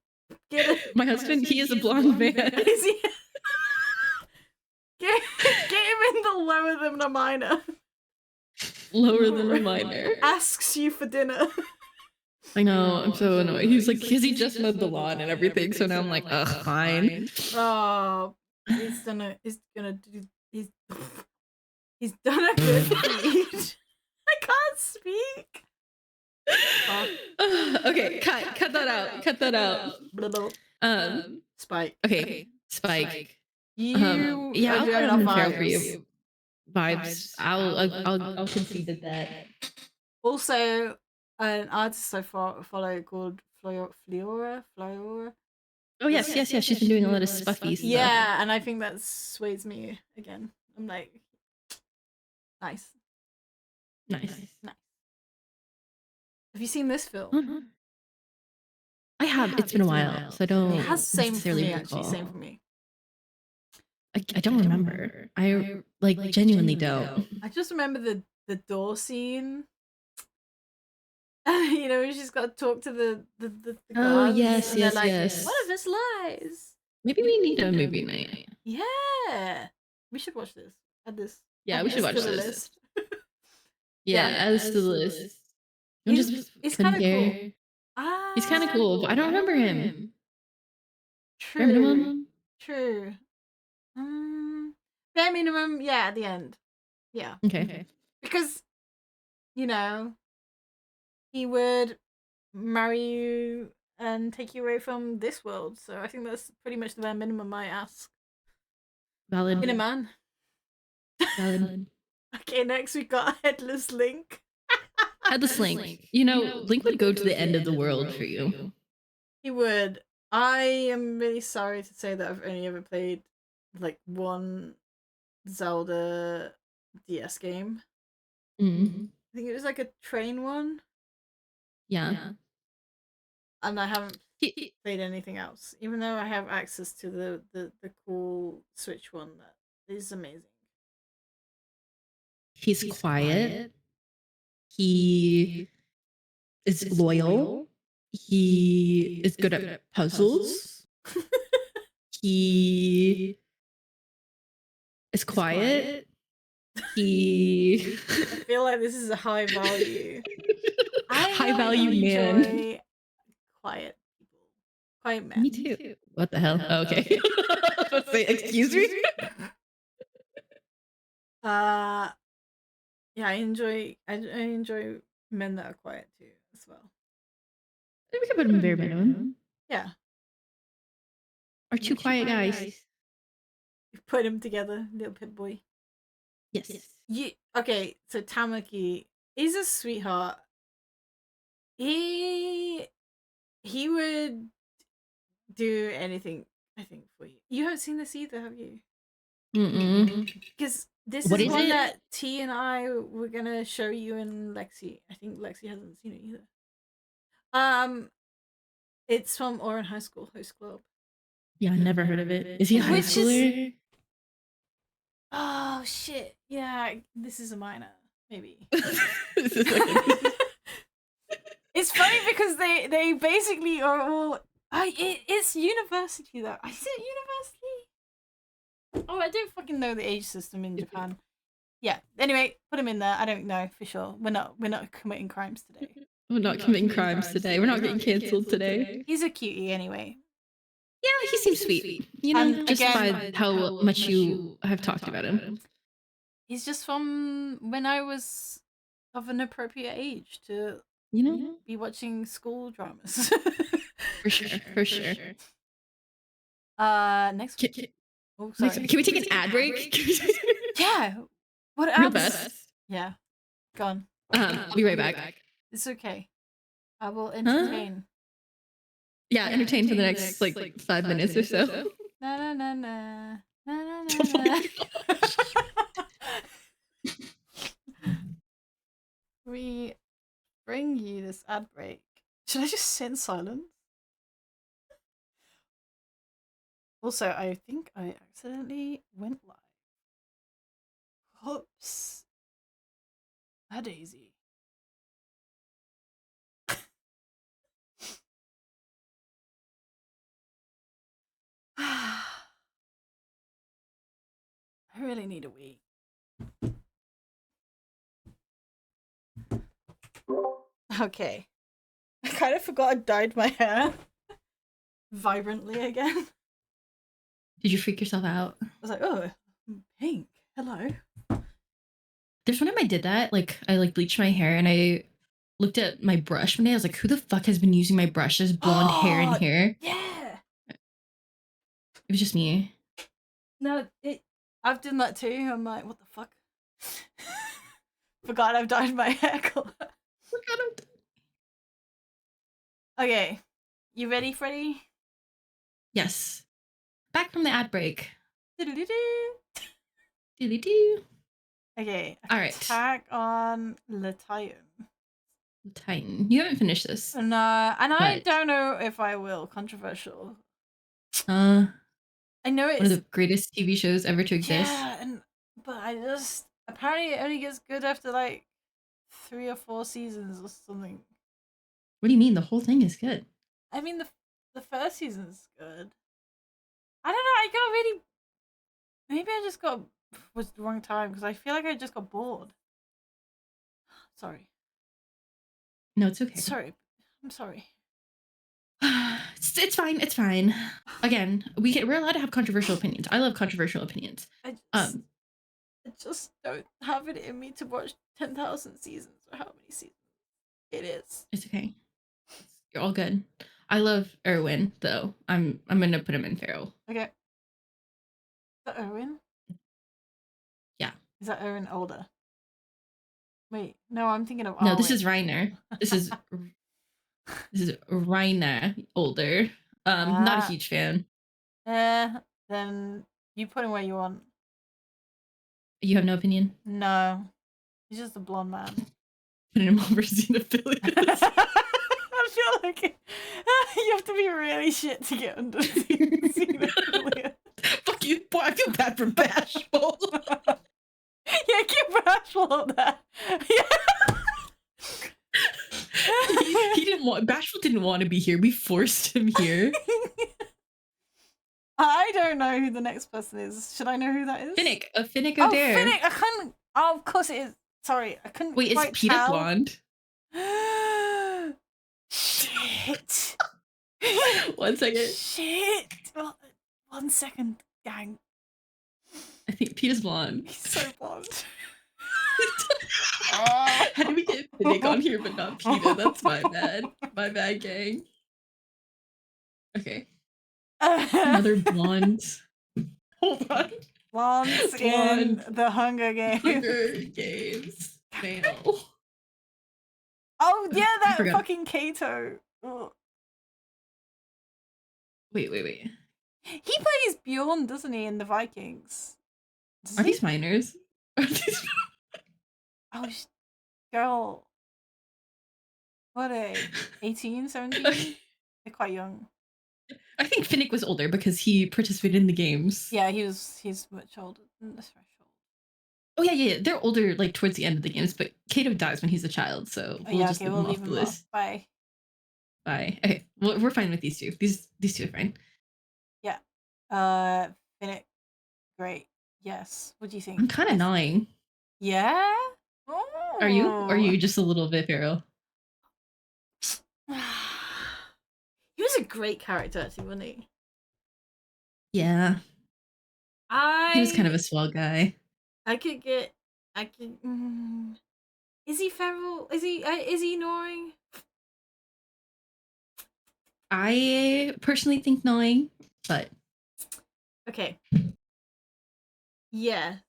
Get him. My husband, he is a blonde man. Is he? Get him in the lower than a minor. Lower than a minor. Asks you for dinner. I know, I'm so annoyed. He's like, because he just mowed the lawn and everything, so now I'm like, ugh, fine. Oh, he's done a good deed. I can't speak. Okay, cut that out. Spike. Okay, Spike. You yeah, are doing I'll vibes. for you. Vibes. I'll concede that. Also, an artist I follow called Fliora. Oh yes. She's been doing a lot of spuffy stuff. Yeah, and I think that sways me again. I'm like, nice. Have you seen this film? Mm-hmm. I have. It's been a while, so I don't. It has same for me, recall. actually. Same for me. I don't remember. I like genuinely don't. I just remember the door scene. You know, she's got to talk to the oh yes, like, yes. What if this lies? Maybe we need a movie night. Yeah, we should watch this. Add this. Yeah, we should watch this. List. Yeah, add this to the list. He's kind of cool. He's kind of cool, but I don't remember him. True. Bare minimum. True. Bare minimum. Yeah, at the end. Yeah. Okay. Because, you know, he would marry you and take you away from this world. So I think that's pretty much the bare minimum I ask. Valid. In a man. Valid. Okay, next we got Headless Link. Headless Link. You know, Link would go to the end of the world for you. He would. I am really sorry to say that I've only ever played like one Zelda DS game. Mm-hmm. I think it was like a train one. Yeah. And I haven't played anything else, even though I have access to the cool Switch one that is amazing. He's quiet. He is loyal. He is good at puzzles. He is quiet. He I feel like this is a high value. High value man. Quiet people. Quiet men. Me too. What the hell? Oh, okay. Let's say, excuse me. Yeah, I enjoy men that are quiet too as well. We could put him bare minimum. Yeah. Or two quiet guys. Put him together, little pit boy. Yes. Okay, so Tamaki, he's a sweetheart. He would do anything, I think, for you. You haven't seen this either, have you? Because this is one that T and I were gonna show you and Lexi. I think Lexi hasn't seen it either. It's from Oran High School Host Club. Yeah, I never heard of it. Is he a high schooler? Oh shit! Yeah, this is a minor, maybe. It's funny because they basically are all. It's university though. Is it university? Oh, I don't fucking know the age system in Japan. Yeah. Anyway, put him in there. I don't know for sure. We're not committing crimes today. We're not committing crimes today. We're not getting cancelled today. He's a cutie anyway. Yeah, he seems sweet. You know, just by how much you have talked about him. He's just from when I was of an appropriate age to, be watching school dramas. For sure. Next week. Oh, sorry. Can we take an ad break? Yeah. What Real ads? best. Yeah. Go on. I'll be right back. It's okay. I will entertain. Yeah, entertain for the next like 5 minutes or so. Na na na na na na na. We bring you this ad break. Should I just sit in silence? Also, I think I accidentally went live. Oops. A daisy. I really need a wee. Okay. I kind of forgot I dyed my hair vibrantly again. Did you freak yourself out? I was like, oh, pink. Hello. There's one time I did that. Like, I bleached my hair and I looked at my brush one day. I was like, who the fuck has been using my brush? There's blonde hair in here. Yeah. It was just me. No, I've done that too. I'm like, what the fuck? Forgot I've dyed my hair color. Okay. You ready, Freddie? Yes. Back from the ad break. Doodly-doo. Doodly-doo. Okay. All right. Attack on the Titan. Titan. You haven't finished this. No, and I don't know if I will. Controversial. I know it's one of the greatest TV shows ever to exist. Yeah, but I just apparently it only gets good after like 3 or 4 seasons or something. What do you mean? The whole thing is good. I mean the first season's good. I don't know. I got really. Maybe I just was the wrong time because I feel like I just got bored. Sorry. No, it's okay. Sorry. I'm sorry. It's fine. It's fine. Again, we're allowed to have controversial opinions. I love controversial opinions. I just don't have it in me to watch 10,000 seasons or how many seasons it is. It's okay. You're all good. I love Erwin though. I'm gonna put him in feral. Okay. Is that Erwin? Yeah. Is that Erwin older? Wait, no, I'm thinking of. No, this is Reiner. This is Reiner older. Not a huge fan. Then you put him where you want. You have no opinion? No, he's just a blonde man. Put him over Xenophilius. I feel like it. You have to be really shit to get under xenophilia. Fuck you, boy. I feel bad for Bashful. Yeah, keep Bashful up there. Yeah. He didn't want. Bashful didn't want to be here. We forced him here. I don't know who the next person is. Should I know who that is? Finnick Oh, O'Dare. Finnick. I couldn't. Oh, of course it is. Sorry, I couldn't. Wait, is Peter tell. blonde? Shit. 1 second. Shit. 1 second, gang. I think Peter's blonde. He's so blonde. How do we get Finnick on here but not Peter? That's my bad. My bad, gang. Okay. Another blonde. Hold on. Blondes in the Hunger Games. Hunger Games. Male. Oh yeah, that fucking Kato. Ugh. Wait. He plays Bjorn, doesn't he, in the Vikings? Are these minors? Oh, girl. What are they? 18, 17? They're quite young. I think Finnick was older because he participated in the games. Yeah, he's much older than the threshold. Oh yeah. They're older, like towards the end of the games, but Kato dies when he's a child, so we'll just leave him off the list. Bye. Okay, well, we're fine with these two. These two are fine. Yeah. Finnick, great. Yes. What do you think? I'm kind of gnawing. Yeah. Oh. Are you? Or are you just a little bit feral? He was a great character, actually, wasn't he? Yeah. He was kind of a swell guy. Is he feral? Is he gnawing? I personally think gnawing, but okay. Yeah,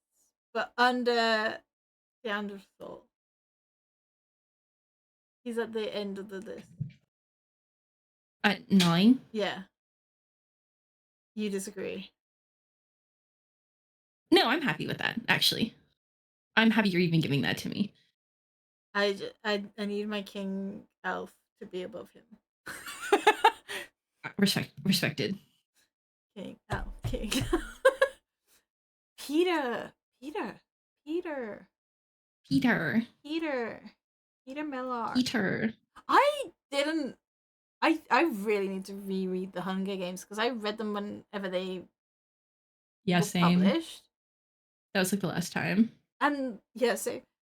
but under the Neanderthal. He's at the end of the list. At 9? Yeah. You disagree? No, I'm happy with that, actually. I'm happy you're even giving that to me. I need my king elf to be above him. Respected. King elf, king. Peter Miller. Peter. I really need to reread the Hunger Games because I read them whenever they were published. That was like the last time. And yeah,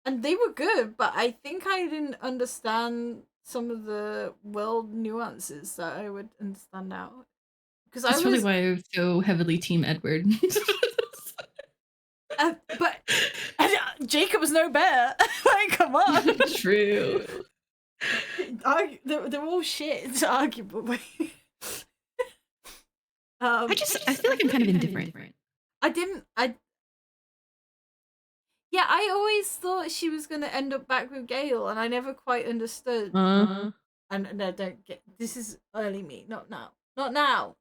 and they were good, but I think I didn't understand some of the world nuances that I would understand now. Because that's really why I'm so heavily Team Edward. But Jacob was no better. Like, come on. True. They're all shit, arguably. I feel like I'm kind of indifferent. I always thought she was gonna end up back with Gale, and I never quite understood. And no, don't get. This is early me, not now. Not now.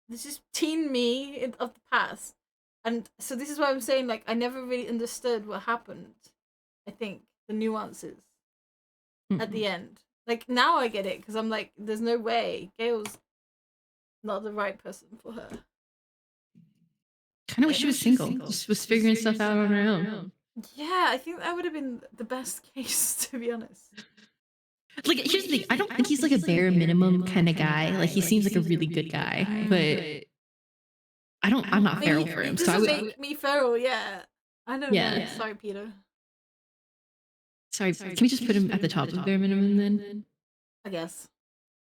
This is teen me of the past, and so this is why I'm saying, like, I never really understood what happened. I think the nuances at the end. Like, now I get it because I'm like, there's no way Gale's not the right person for her. Kind of wish she was single. Just was figuring stuff out on her own. Yeah, I think that would have been the best case, to be honest. Like, here's the thing. I don't think he's like a bare minimum kind of guy. Like, he seems like a really good guy, but I'm not feral for him. So I would make me feral. Yeah, I don't know. Sorry, Peter. Sorry. Can we just put him at the top of bare minimum then? I guess.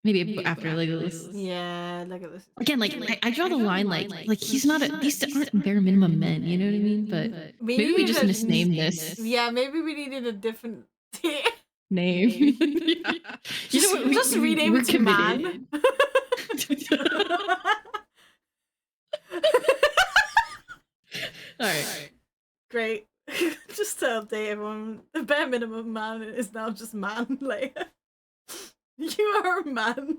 Maybe after Legolas. Yeah, Legolas. Again, like I draw the line like he's not these aren't bare minimum men, you know what I mean? But maybe we just misnamed this. Yeah, maybe we needed a different name. Yeah. You know what? Just rename it to man. All right. Great. Just to update everyone, the bare minimum man is now just man. Like, you are a man.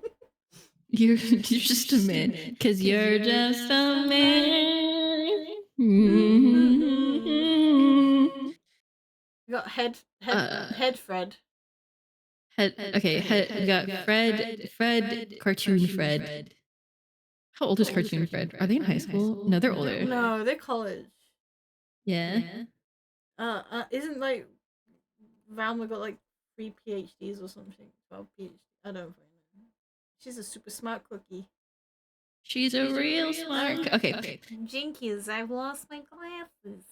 You're just a man, because you're just a man. You got head Fred. We got Fred, Cartoon Fred. How old is Cartoon Fred? Are they in high school? No, they're older. No, they're college. Yeah. Isn't like Valma got like 3 PhDs or something? 12 PhDs. I don't know. She's a super smart cookie. She's a real smart. Okay. Jinkies, I've lost my glasses.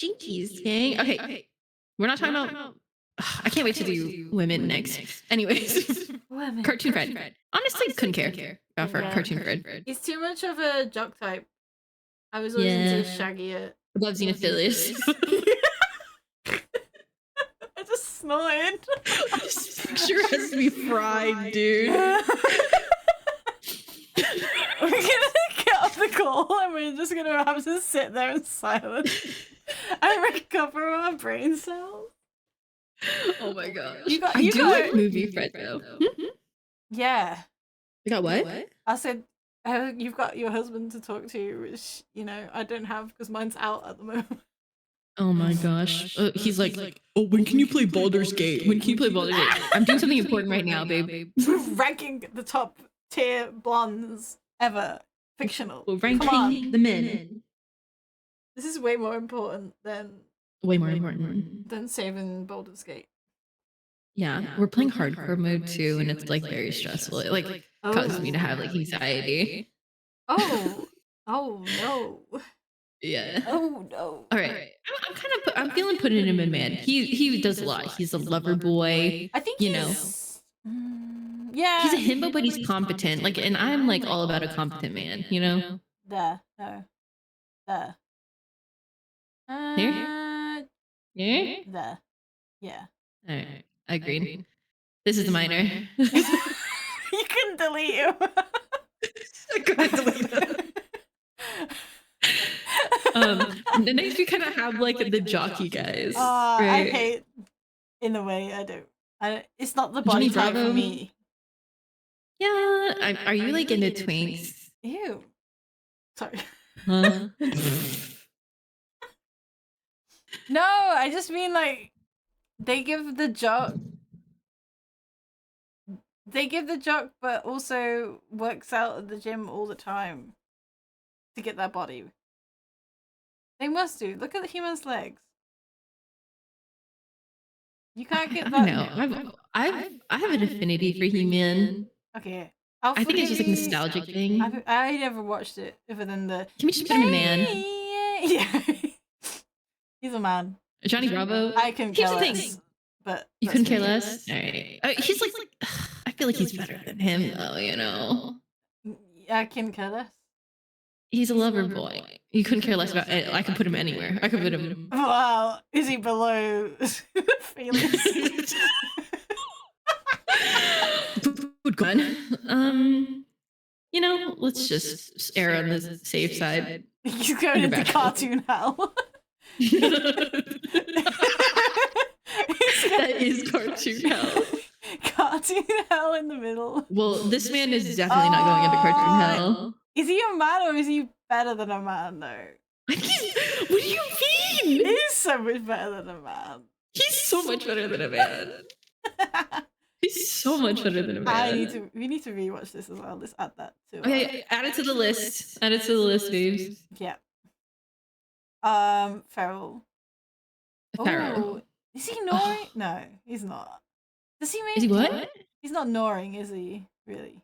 Jinkies, gang. Okay. We're not talking about. I can't wait to do women next. Anyways, Women. Cartoon Fred. Honestly, couldn't care for Cartoon Fred. He's too much of a jock type. I was always into shaggier. Above Xenophilius. I just snorted. This picture has me fried, dude. We're gonna get off the call and we're just gonna have to sit there in silence and recover our brain cells. Oh my gosh. You do like movie Fred though. Yeah. You got what? I said, you've got your husband to talk to, which, I don't have because mine's out at the moment. Oh my gosh. He's like, oh, when can you play Baldur's Gate? When can you play Baldur's Gate? I'm doing something important right now, babe. Ranking the top tier blondes ever. Fictional. We're ranking the men. This is way more important than... Way more important. Than saving Baldur's Gate. Yeah, we're playing hardcore mode too, and it's like very stressful. It like causes me to have like anxiety. Oh no. Yeah. Oh no. All right. I'm feeling putting him in, man. He does a lot. He's a lover boy. I think yeah. He's a himbo, but he's competent. Like, and I'm like all about a competent man. There. Here. There. Yeah. All right. Agreed. This is the minor. You couldn't delete him. I couldn't delete him. The next we kind of have like the jockey guys. Right? I hate. In a way, I don't. It's not the body type for me. Yeah. Are you like into twinks? Ew. Sorry. No, I just mean like they give the jock, but also works out at the gym all the time to get that body. They must do. Look at the human's legs. You can't get that. No, I have an affinity for He-Man. Okay. I think it's just a nostalgic thing. I never watched it other than the. Can we just put him in man? Yeah. He's a man. Johnny Bravo. I can care less. But you couldn't care less. All right. He's like. I feel like he's better than him, though. I can care less. He's a lover boy. You couldn't care less about it. I could put him anywhere. I could put him. Wow. Is he below Felix? Good gun. Let's just err on the safe side. He's going into cartoon hell. That is cartoon hell. Cartoon hell in the middle. Well, this man is definitely not going into cartoon hell. Is he a man or is he better than a man though? What do you mean? He's so much better than a man. He's so much better than a man. He's so much better than a man. We need to rewatch this as well. Let's add that to. Okay, add it to the list. Add it to the list, babes. Yeah. Feral. Feral. Is he gnawing? No, he's not. Does he make? Is he what? He's not gnawing, is he? Really?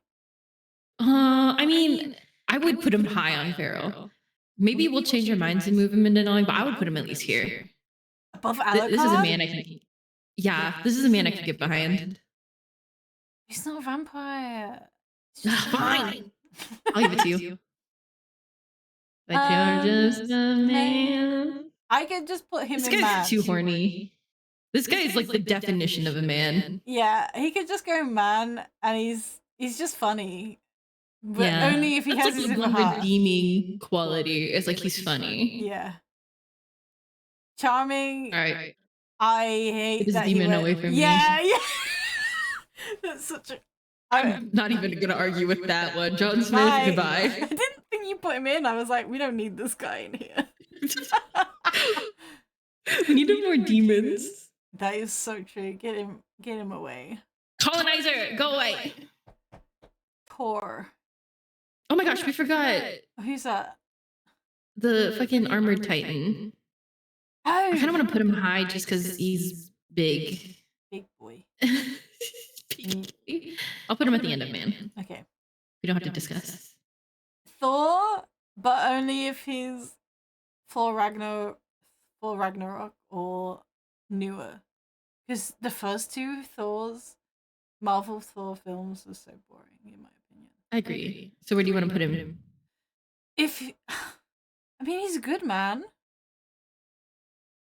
I mean, I would put him high on Feral. Maybe we'll change our minds and move him into gnawing, but I would put him at least here. Above Alucard? This is a man I can. Yeah, this is a man I can get behind. He's not a vampire. Fine. I'll give it to you. But you're just a man. I could just put him in man. This guy's too horny. This guy is like the definition of a man. Yeah, he could just go man, and he's just funny. But only if he has his one redeeming quality. It's like he's funny. Yeah. Charming. All right. I hate that demon away from me. Yeah. That's such a. I'm not even gonna argue with that one. John Smith, goodbye. I didn't think you put him in. I was like, we don't need this guy in here. We need more demons. That is so true. Get him. Get him away. Colonizer, go away. Poor. Oh my gosh, we forgot Who's that? the fucking armored titan. I kind of Oh, want to put him high just because he's big. big boy. Big boy. I'll put him at the end of man. Okay. We don't have to discuss. Thor, but only if he's Thor Ragnarok or newer. Because the first two Marvel Thor films are so boring, in my opinion. I agree. So where do you want to put him? I mean, he's a good man.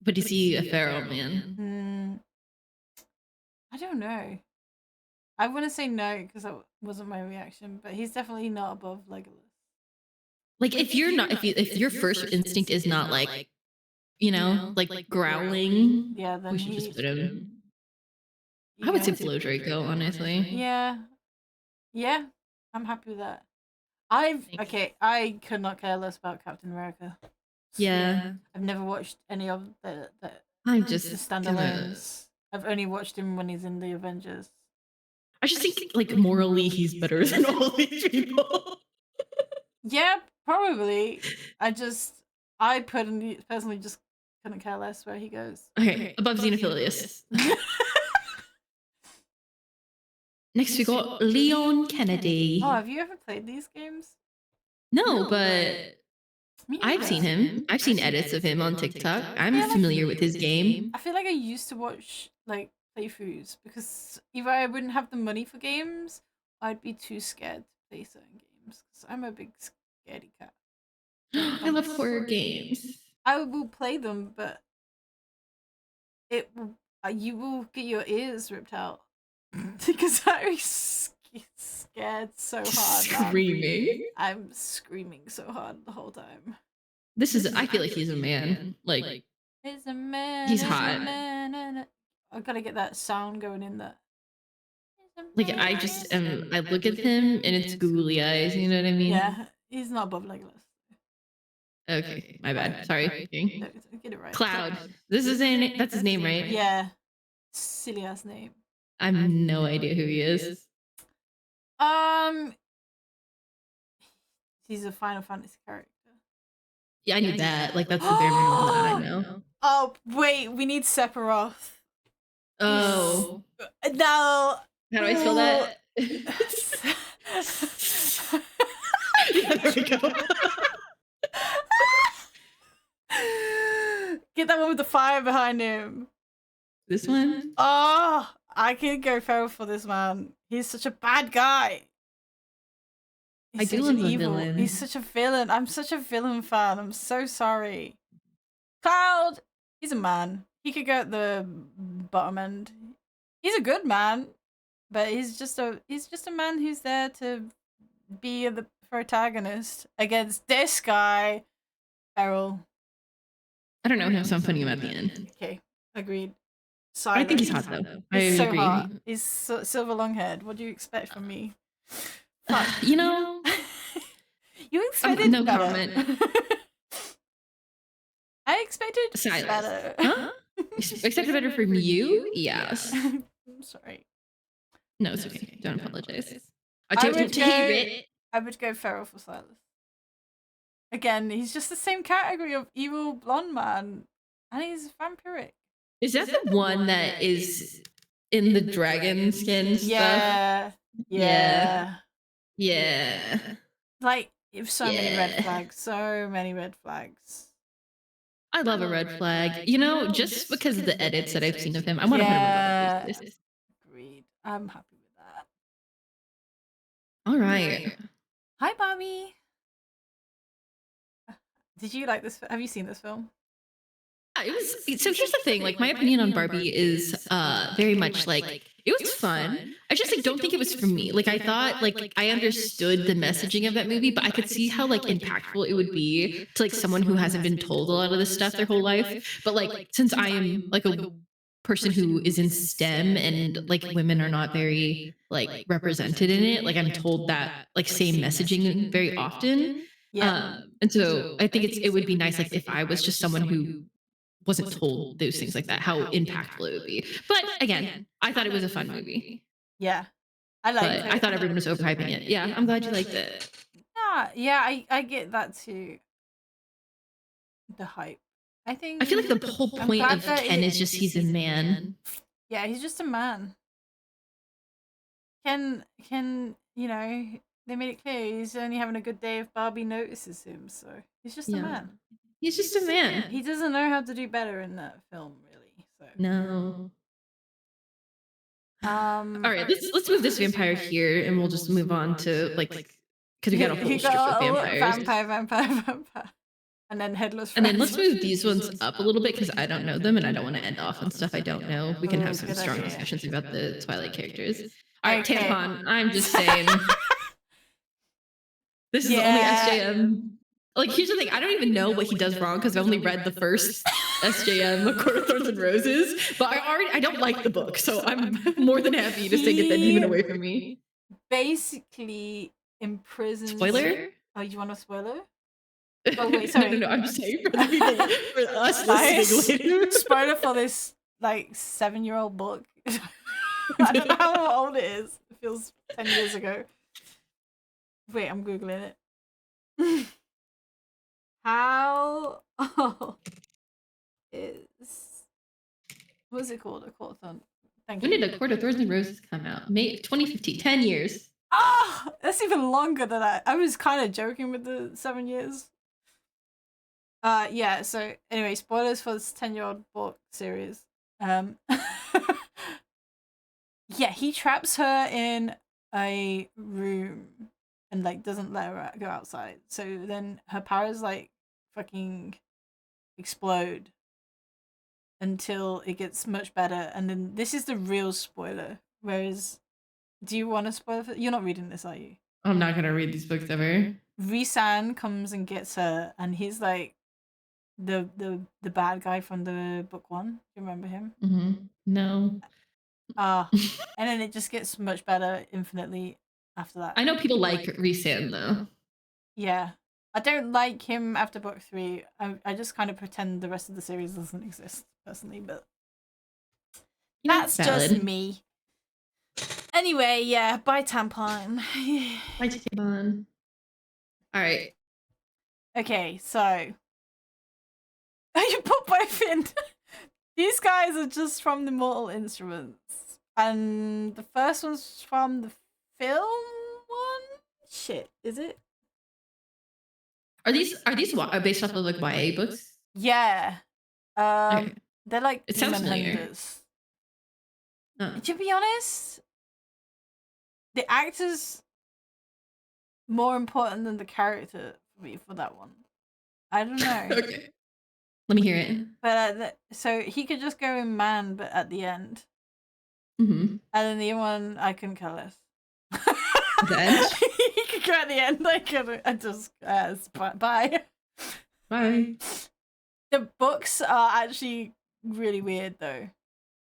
But is he a feral man? I don't know. I want to say no because that wasn't my reaction, but he's definitely not above Legolas. Like if your first instinct is not like, like growling, yeah, then we should just put him. I would say Blow Draco, honestly. Yeah. Yeah, I'm happy with that. I could not care less about Captain America. Yeah. I've never watched any of the I'm just the standalones. I've only watched him when he's in the Avengers. I just think like morally he's better than all these people. Yeah, probably. I personally just couldn't care less where he goes. Okay, above Xenophilius. Next we got Leon Kennedy. Oh, have you ever played these games? No, but I've seen him. I've seen edits of him on TikTok. I'm familiar with his game. I feel like I used to watch like playthroughs because either I wouldn't have the money for games, or I'd be too scared to play certain games because I'm a big scaredy cat. I love horror games. I will play them, but you will get your ears ripped out because I'm scared so hard. Screaming. I'm screaming so hard the whole time. I feel like he's a man. Like he's a man. He's hot. I gotta get that sound going in there. Like I look at him and it's googly eyes. You know what I mean? Yeah, he's not above Legolas. Okay, my bad. Sorry. No, get it right. Cloud. That's his name, right? Yeah. Silly ass name. I have no idea who he is. He's a Final Fantasy character. Yeah, I knew that. Like that's the bare minimum that I know. Oh wait, we need Sephiroth. Oh. No. How do I spell that? Yeah, there we go. Get that one with the fire behind him. This one? Oh, I can go feral for this man. He's such a bad guy. I do love a villain. He's such a villain. I'm such a villain fan. I'm so sorry. Cloud, he's a man. He could go at the bottom end. He's a good man, but he's just a man who's there to be the protagonist against this guy, Feral. I don't know, so I'm putting him at the end. Okay, agreed. I think he's hot though. He's so agree. hot. He's silver long haired. What do you expect from me? You know, you expected no better. comment. I expected Silence. better. Huh? Expected better from you? Yes. I'm sorry. No, it's okay. Don't apologize. I would go feral for Silas. Again, he's just the same category of evil blonde man, and he's vampiric. Is that the one that is in the dragon skin stuff? Yeah. Like, many red flags. So many red flags. I love a red flag. You know, just because of the edits that I've seen of him, I want to put him above this list. Agreed. I'm happy with that. All right. Hi, Bobby. Did you like this? Have you seen this film? It was so. Here's the thing. Like my opinion on Barbie is very much like it was fun. I just like don't think it was for me. Like I thought like I understood the messaging of that movie, but I could see how like impactful it would be to like someone who hasn't been told a lot of this stuff their whole life. But like since I am like a person who is in STEM and like women are not very like represented in it, like I'm told that like same messaging very often. Yeah. And so I think it would be nice like if I was just someone who wasn't told those things like that, how impactful it would be. But again, I thought it was a fun movie. Yeah, I liked But it. I thought everyone was overhyping it. Yeah, I'm glad you liked it. Yeah, I get that too. The hype. I think. I feel like the whole point of Ken is just he's a man. Yeah, he's just a man. Ken, you know, they made it clear he's only having a good day if Barbie notices him. So he's just a man. He's just a man. He doesn't know how to do better in that film, really. So no. All right, let's move this vampire here, and we'll just move on to like because we got a whole strip of vampires. Vampire. And then headless. And then let's move these ones up a little bit because I don't know them and I don't want to end off on stuff I don't know. We can have some strong discussions about the Twilight characters. All right, Tampon. I'm just saying. This is the only SJM. Like, here's the thing. I don't even know what he does wrong because I've only read the first SJM, A Court of Thorns and Roses. But I don't like the book, so I'm more than happy to get that demon away from me. Basically, imprisons. Spoiler? Oh, you want a spoiler? Oh wait, sorry. No. I'm just saying for the people, for us listening later. Spoiler for this like 7-year-old book. I don't know how old it is. It feels 10 years ago. Wait, I'm googling it. How old is what is it called? A Court of Thorns. When did A Court of Thorns and Roses come out? May 2015. 10 years. Ah, that's even longer than that. I was kind of joking with the 7 years. Yeah, so anyway, spoilers for this 10-year-old book series. Yeah, he traps her in a room and like doesn't let her go outside. So then her powers like fucking explode until it gets much better. And then this is the real spoiler. Whereas, do you want to spoil it? You're not reading this, are you? I'm not gonna read these books ever. Rhys-Anne comes and gets her, and he's like the bad guy from the book one. Do you remember him? Mm-hmm. No. And then it just gets much better infinitely after that. I know people like Rhys-Anne though. Yeah. I don't like him after book 3. I just kind of pretend the rest of the series doesn't exist personally, but that's just me. Anyway, yeah, bye Tampon. Bye Tampon. All right. Okay, so you put both in. These guys are just from the Mortal Instruments, and the first one's from the film one. Shit, is it? Are these based off of like YA books? Yeah. Okay. They're like it sounds familiar. To be honest, the actor's more important than the character for me for that one. I don't know. Okay. Let me hear it. But so he could just go in man, but at the end. Mm-hmm. And then the other one, I couldn't care less. The end? He could go at the end. I couldn't. I just bye. Bye. The books are actually really weird though,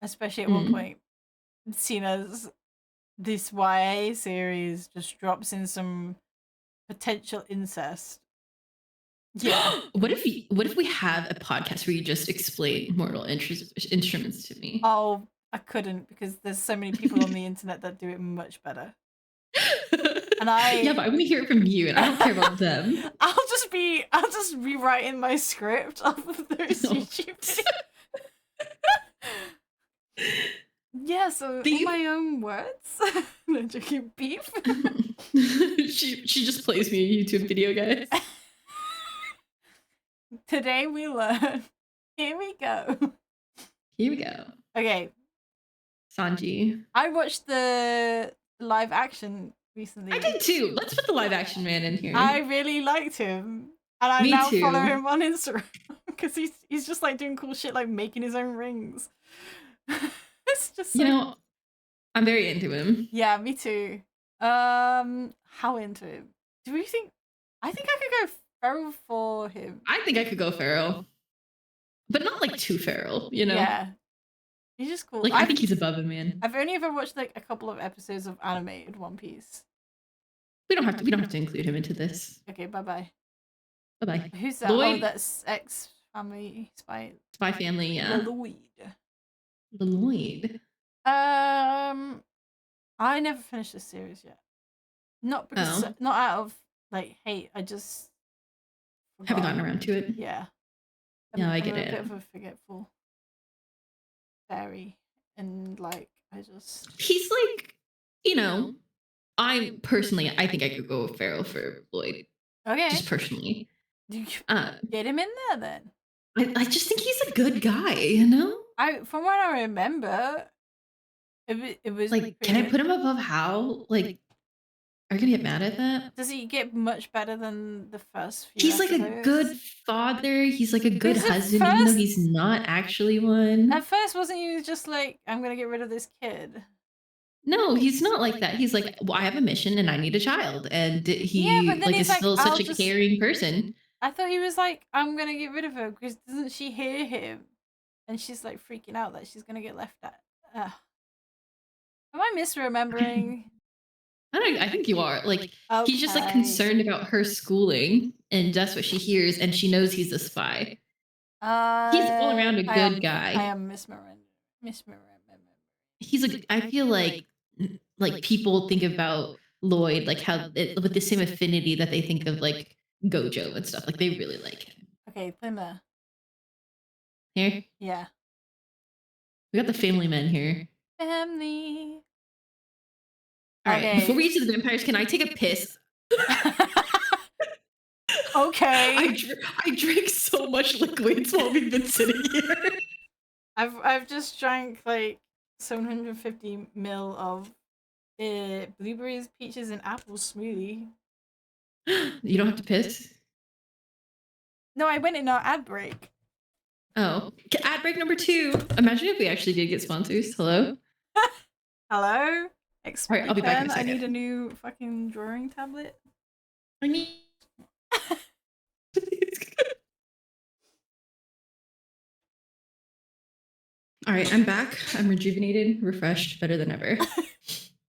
especially at one point. Seen as this YA series just drops in some potential incest. Yeah. What if we have a podcast where you just explain Mortal Instruments to me? Oh, I couldn't because there's so many people on the internet that do it much better. And yeah, but I want to hear it from you, and I don't care about them. I'll just rewriting my script off of those YouTube videos. Yeah, so in my own words, no joking, beef. she just plays me a YouTube video, guys. Today we learn. Here we go. Here we go. Okay. Sanji. I watched the live action recently. I did too. Let's put the live action man in here. I really liked him. And I now follow him on Instagram. Because he's just like doing cool shit like making his own rings. It's just so... I'm very into him. Yeah, me too. How into him? Do we think I think I could go feral for him. I think I could go feral. But not like too feral, you know? Yeah. He's just cool. Like I think he's above him, man. I've only ever watched like a couple of episodes of animated One Piece. We don't have to include him into this. Okay, bye-bye. Bye-bye. Who's that? Lloyd? Oh, that's X family, Spy Family, yeah. The Lloyd. I never finished this series yet. Not because not out of like hate. I just haven't gotten around to it. Yeah. No, I get I'm a it. bit of a forgetful fairy, and like he's like, you know, I personally I think I could go feral for Lloyd. Okay. Just personally. Get him in there then. I just think he's a good guy, you know? From what I remember, it was like, can I put him above Hal? Like, are you gonna get mad at that? Does he get much better than the first few He's episodes? like a good father. He's like a good husband, even though he's not actually one. At first, wasn't he just like, I'm gonna get rid of this kid? No, he's not like that. He's like, well, I have a mission and I need a child, and he like is still such a caring person. I thought he was like, I'm gonna get rid of her because doesn't she hear him, and she's like freaking out that she's gonna get left at. Am I misremembering? I think you are. Like, he's just like concerned about her schooling, and that's what she hears, and she knows he's a spy. He's all around a good guy. I am misremembering. He's like, I feel like people think about Lloyd like how with the same affinity that they think of like Gojo and stuff. Like they really like him. Okay, put him there. Here? Yeah. We got the family men here. Family. All right, before we get to the vampires, can I take a piss? Okay. I drank so much liquids while we've been sitting here. I've just drank like 750 ml of blueberries, peaches, and apple smoothie. You don't have to piss? No, I went in our ad break. Oh, ad break number 2. Imagine if we actually did get sponsors. Hello? Hello? All right, I'll be back in a second. I need a new fucking drawing tablet. I need... All right, I'm back. I'm rejuvenated, refreshed, better than ever.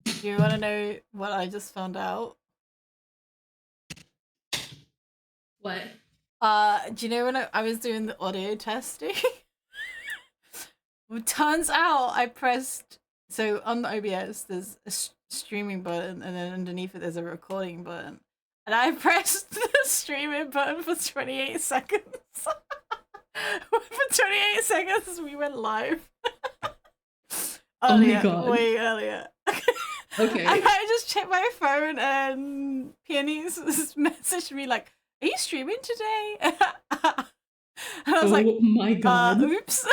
Do you want to know what I just found out? What? Do you know when I was doing the audio testing? Well, turns out I pressed... So on the OBS, there's a streaming button, and then underneath it, there's a recording button. And I pressed the streaming button for 28 seconds. For 28 seconds, we went live. Oh my god. Way earlier. Okay. I just checked my phone, and Peony's messaged me like, "Are you streaming today?" And I was like, "Oh my god. Oops."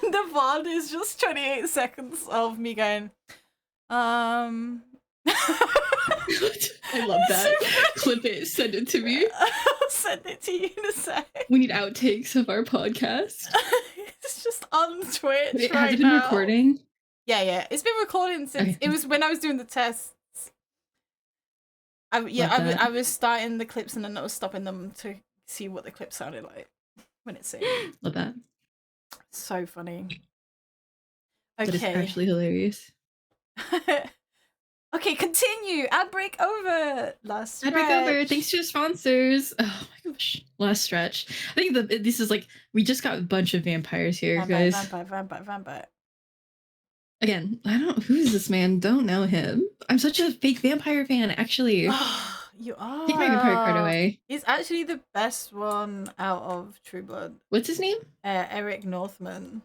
And the VOD is just 28 seconds of me going, I love that. Clip it, send it to me. I'll send it to you in a sec. We need outtakes of our podcast. It's just on Twitch. Wait, has it been recording? Yeah. It's been recording since it was when I was doing the tests. I was starting the clips and then I was stopping them to see what the clip sounded like when it's saved. Love that. So funny. Okay. That is actually hilarious. Okay, continue. Ad break over. Last stretch. Ad break over. Thanks to your sponsors. Oh my gosh. Last stretch. I think that this is like, we just got a bunch of vampires here, guys. Vampire. Again, who is this man? Don't know him. I'm such a fake vampire fan, actually. You are. Take my vampire card away. He's actually the best one out of True Blood. What's his name? Eric Northman.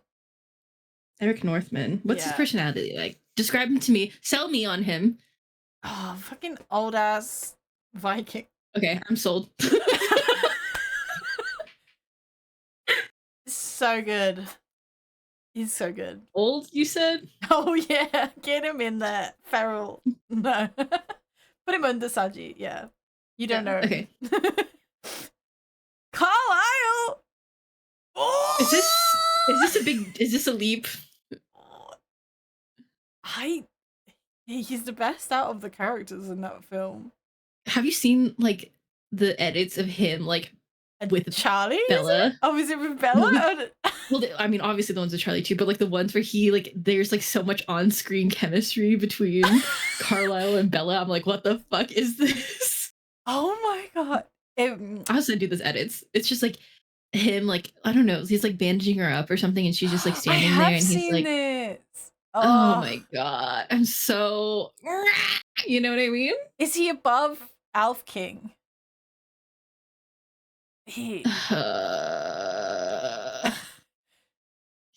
Eric Northman. What's his personality like? Describe him to me. Sell me on him. Oh, fucking old ass Viking. Okay, I'm sold. So good. He's so good. Old, you said? Oh yeah, get him in there. Feral. No. Put him under Saji, yeah. You don't know. Okay. Carlisle! Oh! Is this a leap? He's the best out of the characters in that film. Have you seen like the edits of him like with Charlie? Bella? Is it with Bella? Well, I mean, obviously the ones with Charlie too, but like the ones where he like there's like so much on-screen chemistry between Carlisle and Bella. I'm like, what the fuck is this? Oh my god. I'll send you those edits. It's just like him, like, I don't know, he's like bandaging her up or something, and she's just like I standing there, have and he's seen like, this. oh Oh, my God, I'm so, you know what I mean? is he above Elf King? He.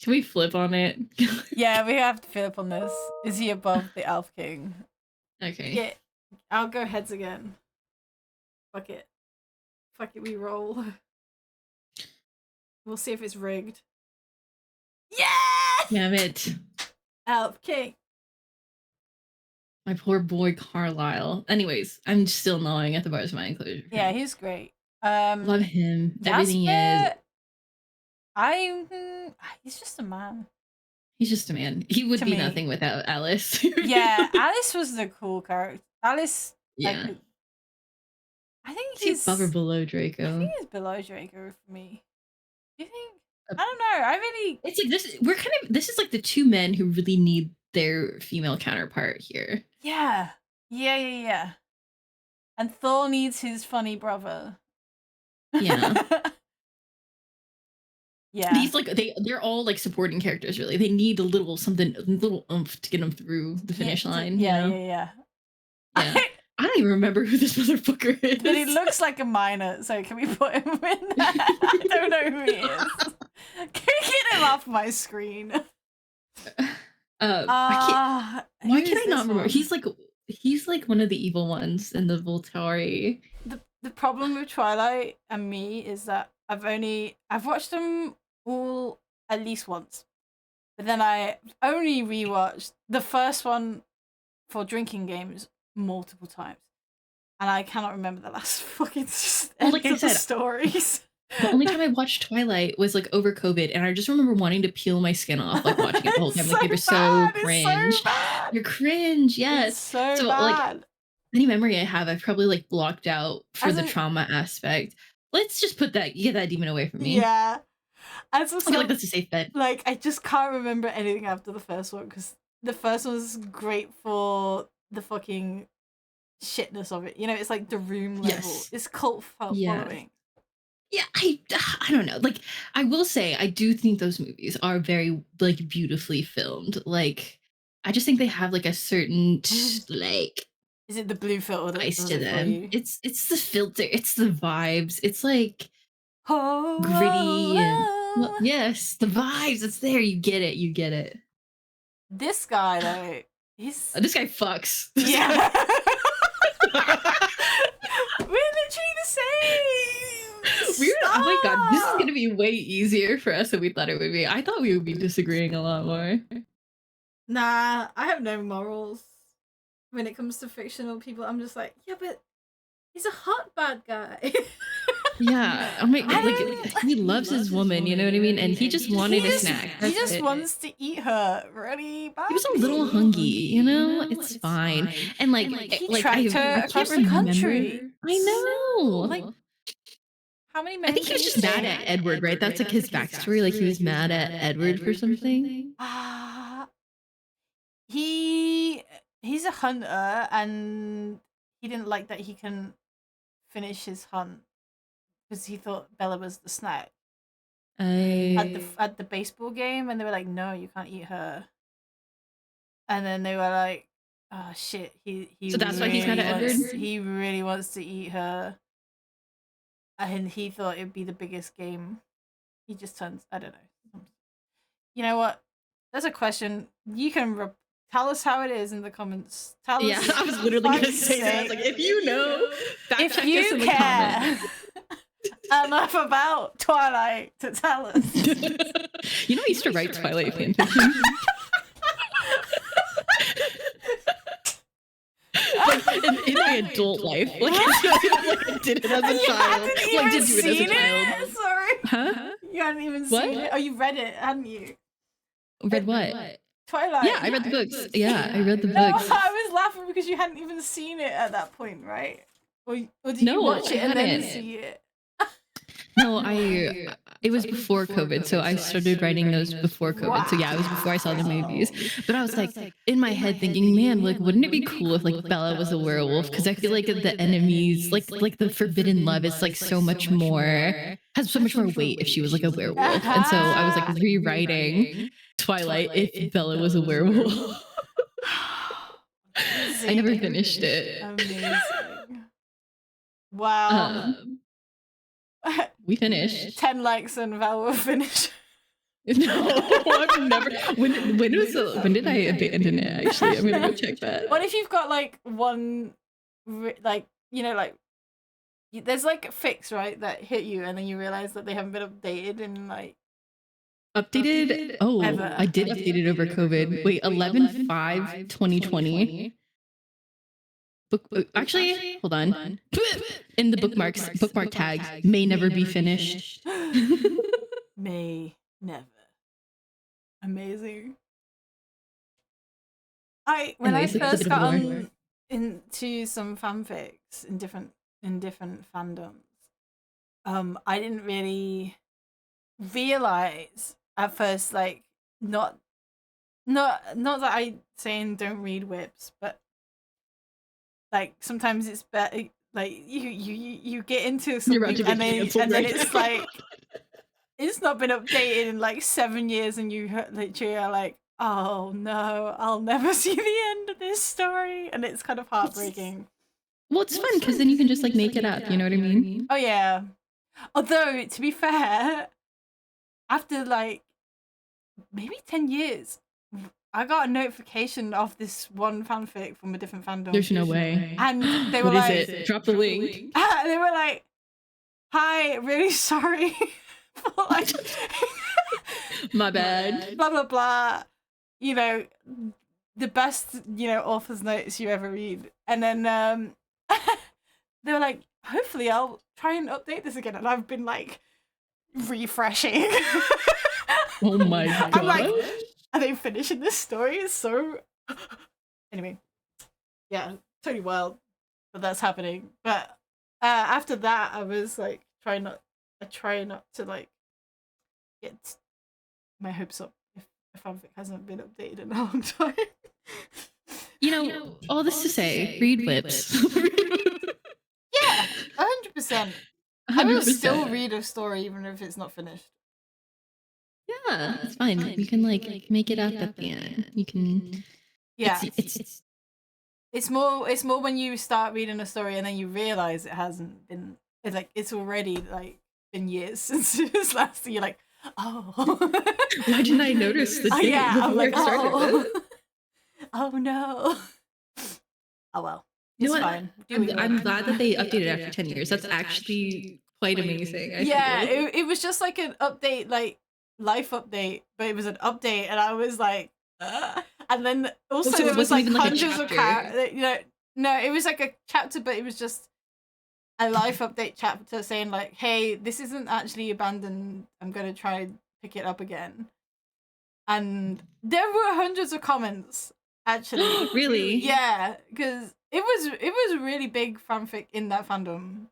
Can we flip on it? Yeah, we have to flip on this. Is he above the Elf King? Okay. Yeah, I'll go heads again. Fuck it. Fuck it, we roll. We'll see if it's rigged. Yeah! Damn it. Elf King. My poor boy Carlisle. Anyways, I'm still gnawing at the bars of my enclosure. Yeah, he's great. Love him. Everything he is. He's just a man. He's just a man. He would To be me. nothing without Alice. Yeah, Alice was the cool character. Alice, Yeah. I think He's above or below I Draco. think he's below Draco for me. Do you think? I don't know. It's like this is like the two men who really need their female counterpart here. Yeah. Yeah. And Thor needs his funny brother. Yeah. Yeah. These like they're all like supporting characters really. They need a little something, a little oomph to get them through the finish line. Yeah. Yeah. I don't even remember who this motherfucker is. But he looks like a minor, so can we put him in there? I don't know who he is. Can we get him off my screen? Why can I not remember? One? He's like one of the evil ones in the Voltari. The problem with Twilight and me is that I've watched them all at least once. But then I only rewatched the first one for drinking games multiple times. And I cannot remember the last fucking like I said, stories. The only time I watched Twilight was like over COVID, and I just remember wanting to peel my skin off, like watching it the whole time. Like they were so cringe. You're cringe, yes. It's so bad. Like any memory I have, I've probably like blocked out for the trauma aspect. Let's just get that demon away from me. Yeah. I feel like that's a safe bet. Like I just can't remember anything after the first one because the first one was great for the fucking shitness of it. You know, it's like the Room level. Yes. It's cult following. Yeah, I don't know. Like, I will say, I do think those movies are very like beautifully filmed. Like, I just think they have like a certain like. Is it the blue filter that does to them? It's the filter. It's the vibes. It's like gritty and yes, the vibes. It's there. You get it. You get it. This guy though, this guy fucks. Yeah. We're literally the same. Oh my God, this is gonna be way easier for us than we thought it would be. I thought we would be disagreeing a lot more. Nah, I have no morals when it comes to fictional people. I'm just like, yeah, but he's a hot bad guy. Yeah, I mean, like he loves his woman, you know what I mean? And he just wanted a snack. He just wants to eat her really bad. He was a little hungry, you know? It's fine. And like he tracked her across the country. I know. Like, how many men? I think he was just mad at Edward, right? That's like his backstory. Like he was mad at Edward for something. He's a hunter, and he didn't like that he can finish his hunt because he thought Bella was the snack at the baseball game, and they were like, "No, you can't eat her." And then they were like, "Oh shit, he." So that's why he's mad at Edward. He really wants to eat her. And he thought it'd be the biggest game. He just turns. I don't know. You know what? There's a question. You can tell us how it is in the comments. Tell us. Yeah, I was literally gonna say that. I was like, if you know, if you care enough about Twilight to tell us. You know, I used to write Twilight fanfiction. Like in my adult life, like I did it as a child. Like did do it as a child. Sorry. Huh? You hadn't even seen it. Oh, you read it, hadn't you? Read what? Twilight. Yeah, I read the books. Yeah, I read the No, books. I was laughing because you hadn't even seen it at that point, right? Or did you watch it and then see it? No, I It was before COVID, so I started writing those before COVID. So yeah, it was before I saw the movies. But I was like in my head thinking, man, like wouldn't it be cool if like Bella was a werewolf? Because I feel like the enemies, like the forbidden love is like so much more, has so much more weight if she was like a werewolf. And so I was like rewriting Twilight if Bella was a werewolf. I never finished it. Amazing. Wow. We finished. 10 likes and Val will finish. No, I've never. When did I abandon it? Actually, I'm gonna go check that. What if you've got like one, like you know, like there's like a fix right that hit you, and then you realize that they haven't been updated in like updated. Oh, ever. I did update it over COVID. Wait, 11/5/2020. Actually, hold on. In the bookmark tag may never be finished. May never. Amazing. When I first got on into some fanfics in different fandoms, I didn't really realize at first, like not that I saying don't read whips, but like sometimes it's better like you get into something and then it's like it's not been updated in like 7 years and you literally are like, oh no, I'll never see the end of this story, and it's kind of heartbreaking. Well, it's fun because then you can just like make it up, you know what I mean? Oh yeah. Although to be fair, after like maybe 10 years, I got a notification of this one fanfic from a different fandom. There's no way. And they were what like, is it? Drop the link. They were like, hi, really sorry for like my bad. Blah blah blah. You know, the best, author's notes you ever read. And then they were like, hopefully I'll try and update this again. And I've been like refreshing. Oh my god. I'm like, are they finishing this story? It's so anyway. Yeah, totally wild. But that's happening. But after that I was like try not to like get my hopes up if fanfic hasn't been updated in a long time. All this to say, read whips. Yeah, 100%. I will still read a story even if it's not finished. Yeah, it's fine. You can like make it up at the end. You can. Yeah, it's more when you start reading a story and then you realize it hasn't been. It's like it's already like been years since it was last. And you're like, oh, why didn't I notice the date before I started this? Oh no. Oh well. It's fine. I'm glad that they updated after 10 years. That's actually quite amazing. It was just like an update, like life update, but it was an update, and I was like, and then also there was like hundreds of characters. No, it was like a chapter, but it was just a life update chapter saying like, hey, this isn't actually abandoned. I'm gonna try and pick it up again. And there were hundreds of comments actually. Really? Yeah, because it was a really big fanfic in that fandom,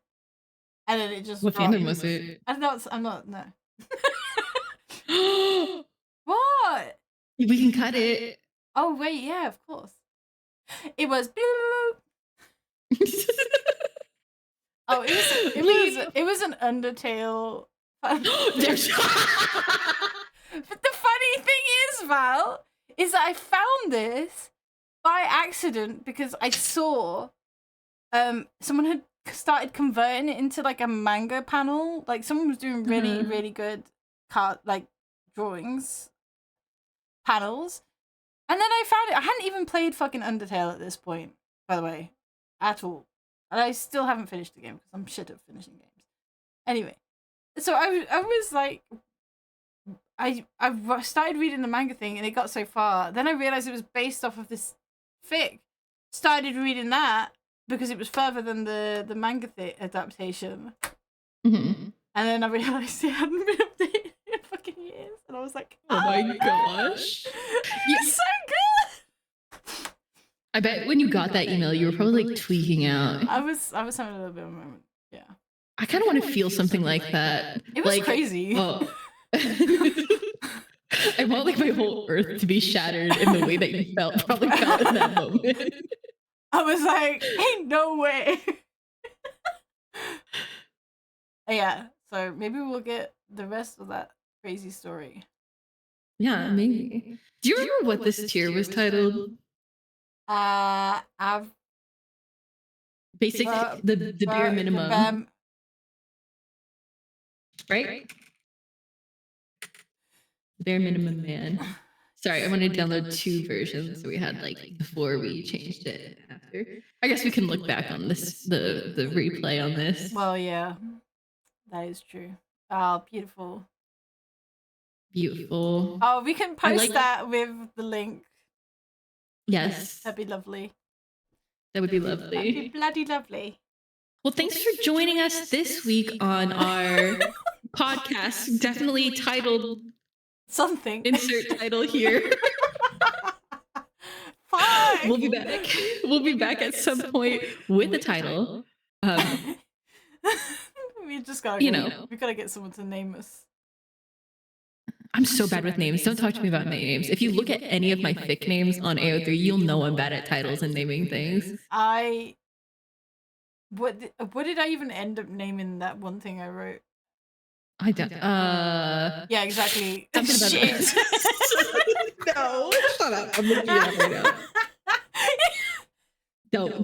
and then it just. What fandom was it? I'm not. No. What? We can cut it. Oh wait, yeah, of course. It was. Oh, it was an Undertale. But the funny thing is, Val, is that I found this by accident because I saw someone had started converting it into like a manga panel. Like someone was doing really, really good drawings panels. And then I found it. I hadn't even played fucking Undertale at this point, by the way, at all. And I still haven't finished the game because I'm shit at finishing games. Anyway, so I was like, I started reading the manga thing and it got so far. Then I realized it was based off of this fic. Started reading that because it was further than the manga adaptation. Mm-hmm. And then I realized it hadn't been updated in fucking years. And I was like, oh my gosh. It's so good! I bet when you got that email, you were probably like tweaking out. I was having a little bit of a moment. Yeah. I kind of want to feel something like that. It was crazy. Oh. I want like my whole earth to be shattered in the way that you probably felt in that moment. I was like, ain't no way. Yeah, so maybe we'll get the rest of that crazy story. Yeah, maybe. Do you remember what this tier was titled? I've basically the bare minimum. Right? Bare minimum man. Sorry, I wanted to download 2 versions, so we had like before we changed it after. I guess we can look back on this, the replay on this. Well, yeah, that is true. Oh, beautiful. Beautiful. Oh, we can post that with the link. Yes. That'd be lovely. That would be lovely. That'd be bloody lovely. Well, thanks for joining us this week on our podcast, definitely titled something. Insert title here. Fine. We'll be back. We'll be back at some point with the title. We just gotta, we gotta get someone to name us. I'm so bad with names. Don't talk to me about my names. If you look at any of my fic names on AO3, you'll know I'm bad at titles and naming things. What did I even end up naming that one thing I wrote? I don't. Yeah, exactly. Something about shit. No, shut up. I'm looking it up right now. Don't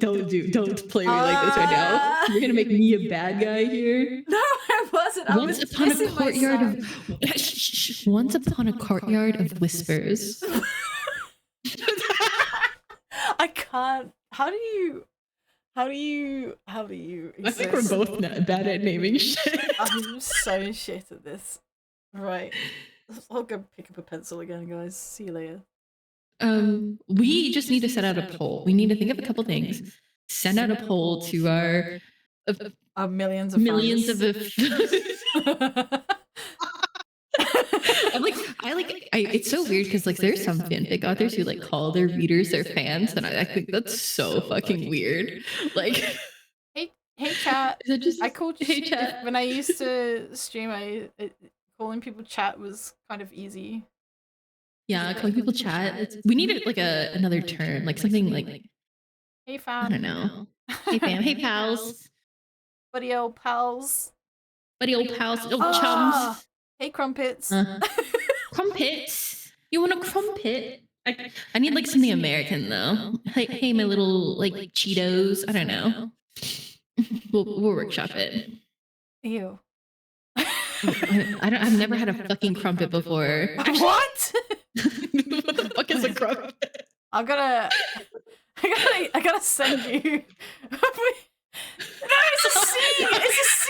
play me like this right now. You're gonna make me a bad guy here. No, I wasn't. I was upon a courtyard of once upon a courtyard of whispers. I can't. How do you? I think we're both bad at naming shit. I'm so shit at this. Right. I'll go pick up a pencil again, guys. See you later. We just need to set out a poll. We need to think of a couple things. Send out a poll to our millions of it's so weird because like there's some fanfic authors who like call their readers their fans, and I think that's so fucking weird. Like, hey chat. I called chat when I used to stream. Calling people chat was kind of easy. Yeah, calling people chat. We needed like another term, like something like hey fam. I don't know. Hey fam. Hey pals. Buddy old pals. Oh, chums. Hey crumpets. Crumpets. You want a crumpet? I need like something American though. Like, hey, my little like Cheetos. I don't know. We'll workshop it. Ew. I've never had a fucking crumpet before. What? What the fuck is a crumpet? I gotta send you. No, it's a C. It's a C.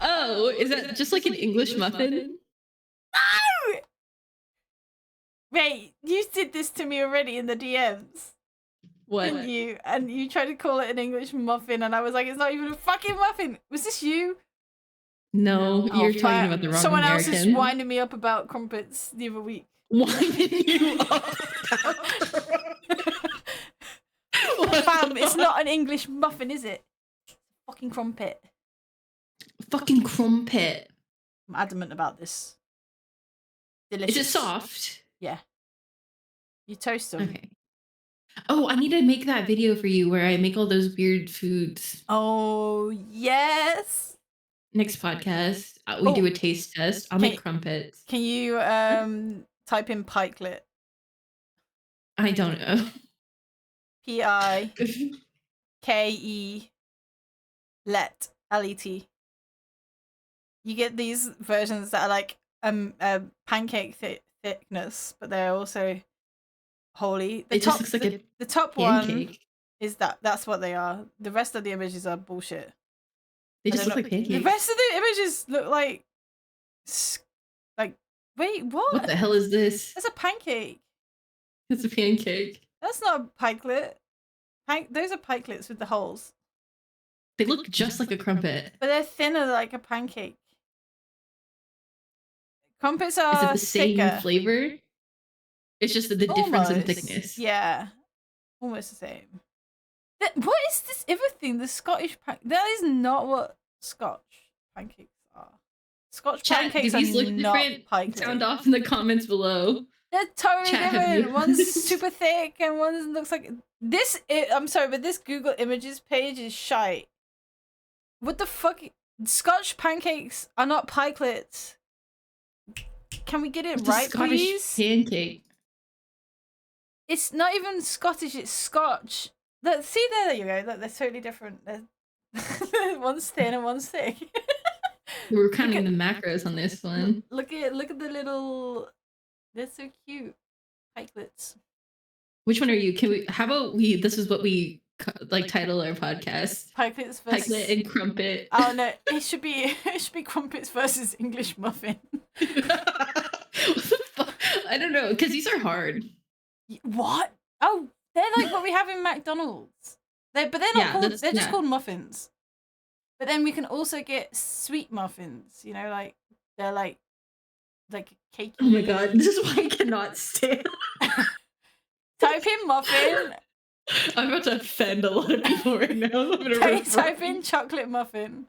Oh, is that just like an English muffin? No. Wait, you did this to me already in the DMs. What? And you tried to call it an English muffin, and I was like, it's not even a fucking muffin. Was this you? No, you're talking about the wrong Someone American. else is winding me up about crumpets the other week. Winding you up? Fam, it's not an English muffin, is it? Fucking crumpet. Fucking crumpet. I'm adamant about this. Delicious. Is it soft? Yeah. You toast them. Okay. Oh, I need to make that video for you where I make all those weird foods. Oh, yes. Next podcast, we do a taste test. I'll make crumpets. Can you type in pikelet? I don't know. P-I-K-E let L-E-T. You get these versions that are like pancake thickness, but they're also holy. It just looks like a the top pancake. one is that's what they are. The rest of the images are bullshit. They just look like pancakes. The rest of the images look like wait, what? What the hell is this? That's a pancake. It's a pancake. That's not a pikelet. Those are pikelets with the holes. They look just like a crumpet. But they're thinner like a pancake. Crumpets are Is it the same thicker. flavor? It's just the difference in thickness. Yeah. Almost the same. What is this other thing? The Scottish that is not what Scotch pancakes are. Scotch pancakes do these are look not different? pike. Sound off in the comments below. They're totally Chat, different. One's super thick and one looks like this. I'm sorry, but this Google Images page is shite. What the fuck? Scotch pancakes are not pikelets. Can we get it It's right, a Scottish please? pancake. It's not even Scottish. It's Scotch. Look, see there you go. Look, they're totally different. One's thin and one's thick. We're counting the macros on this one. Look at the little. They're so cute. Pikelets. Which one are you? Can we? How about we? This is what we like title our podcast. Pikelets versus Pikelet and Crumpet. Oh no! It should be Crumpets versus English muffin. What the fuck? I don't know, because these are hard. What? Oh, they're like what we have in McDonald's. But they're not called. They're just called muffins. But then we can also get sweet muffins. You know, like they're like cake. Oh my god! This is why I cannot stand. Type in muffin. I'm about to offend a lot of people right now. Type in chocolate muffin.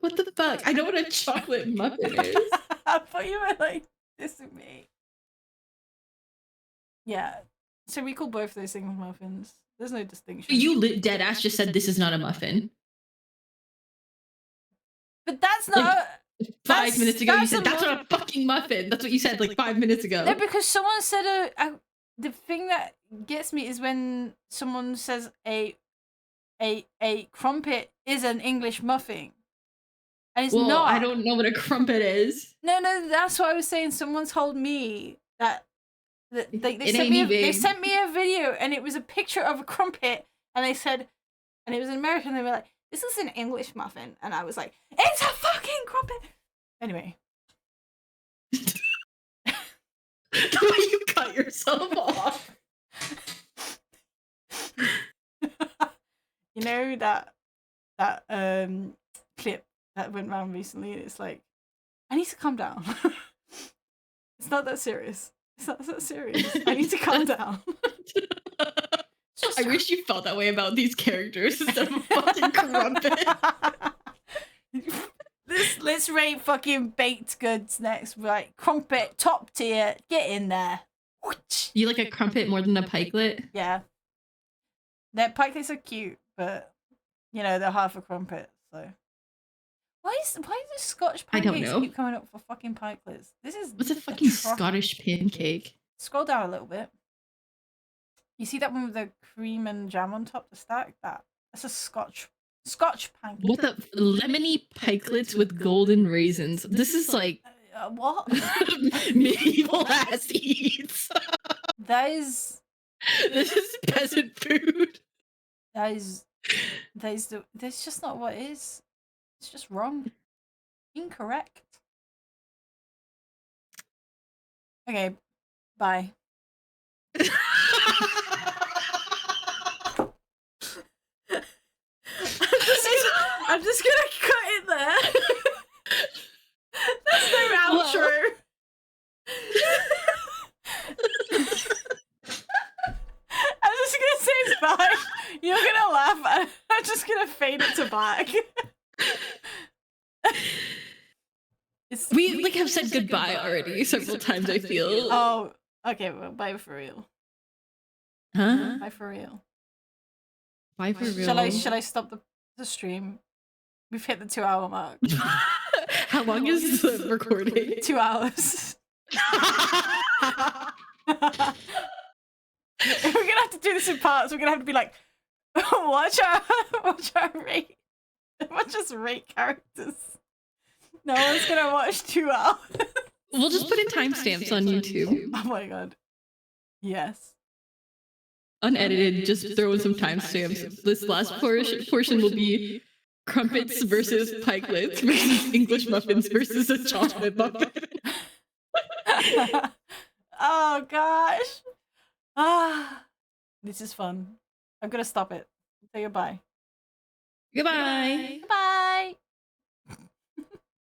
What the fuck? I know what a chocolate muffin is. I thought you were like dissing me. Yeah. So we call both those things muffins. There's no distinction. You dead ass just said this is not a muffin. But that's not. Like, 5 minutes ago, you said that's not a fucking muffin. That's what you said like 5 minutes ago. No, because someone said the thing that gets me is when someone says a crumpet is an English muffin. And it's not. I don't know what a crumpet is. No, that's what I was saying. Someone told me that they sent me a video and it was a picture of a crumpet and they said, and it was in American, they were like, this is an English muffin. And I was like, it's a fucking crumpet. Anyway. The way you cut yourself off. You know that clip that went around recently? It's like, I need to calm down. It's not that serious. It's not that serious. I need to calm down. I wish you felt that way about these characters instead of fucking Crumpet. Let's rate fucking baked goods next. Right, Crumpet, top tier. Get in there. You like a crumpet more than a pikelet? Yeah. Their pikelets are cute, but you know they're half a crumpet. So why do Scotch pancakes keep coming up for fucking pikelets? What's a fucking Scottish pancake? Scroll down a little bit. You see that one with the cream and jam on top, the stack? That's a Scotch pancake. What the lemony pikelets with golden raisins? This is like what? medieval ass eats. This is peasant food. That's just not what it is. It's just wrong. Incorrect. Okay, bye. I'm just gonna cut it there. That's no outro. I'm just gonna say bye. You're gonna laugh and I'm just gonna fade it to black. We have said goodbye already several times, I feel. Oh, okay, well, bye for real. Huh? Bye for real. Bye for real. Shall I stop the stream? We've hit the 2-hour mark. How long is the recording? 2 hours. We're gonna have to do this in parts. We're gonna have to be like, watch our rate. Watch us rate characters. No one's gonna watch 2 hours. We'll just put in timestamps on YouTube. Oh my god. Yes. Unedited, just throw in some timestamps. This last portion will be Crumpets versus pikelets versus English muffins versus a chocolate muffin. Oh gosh. This is fun. I'm gonna stop it. Say goodbye. Goodbye. Goodbye.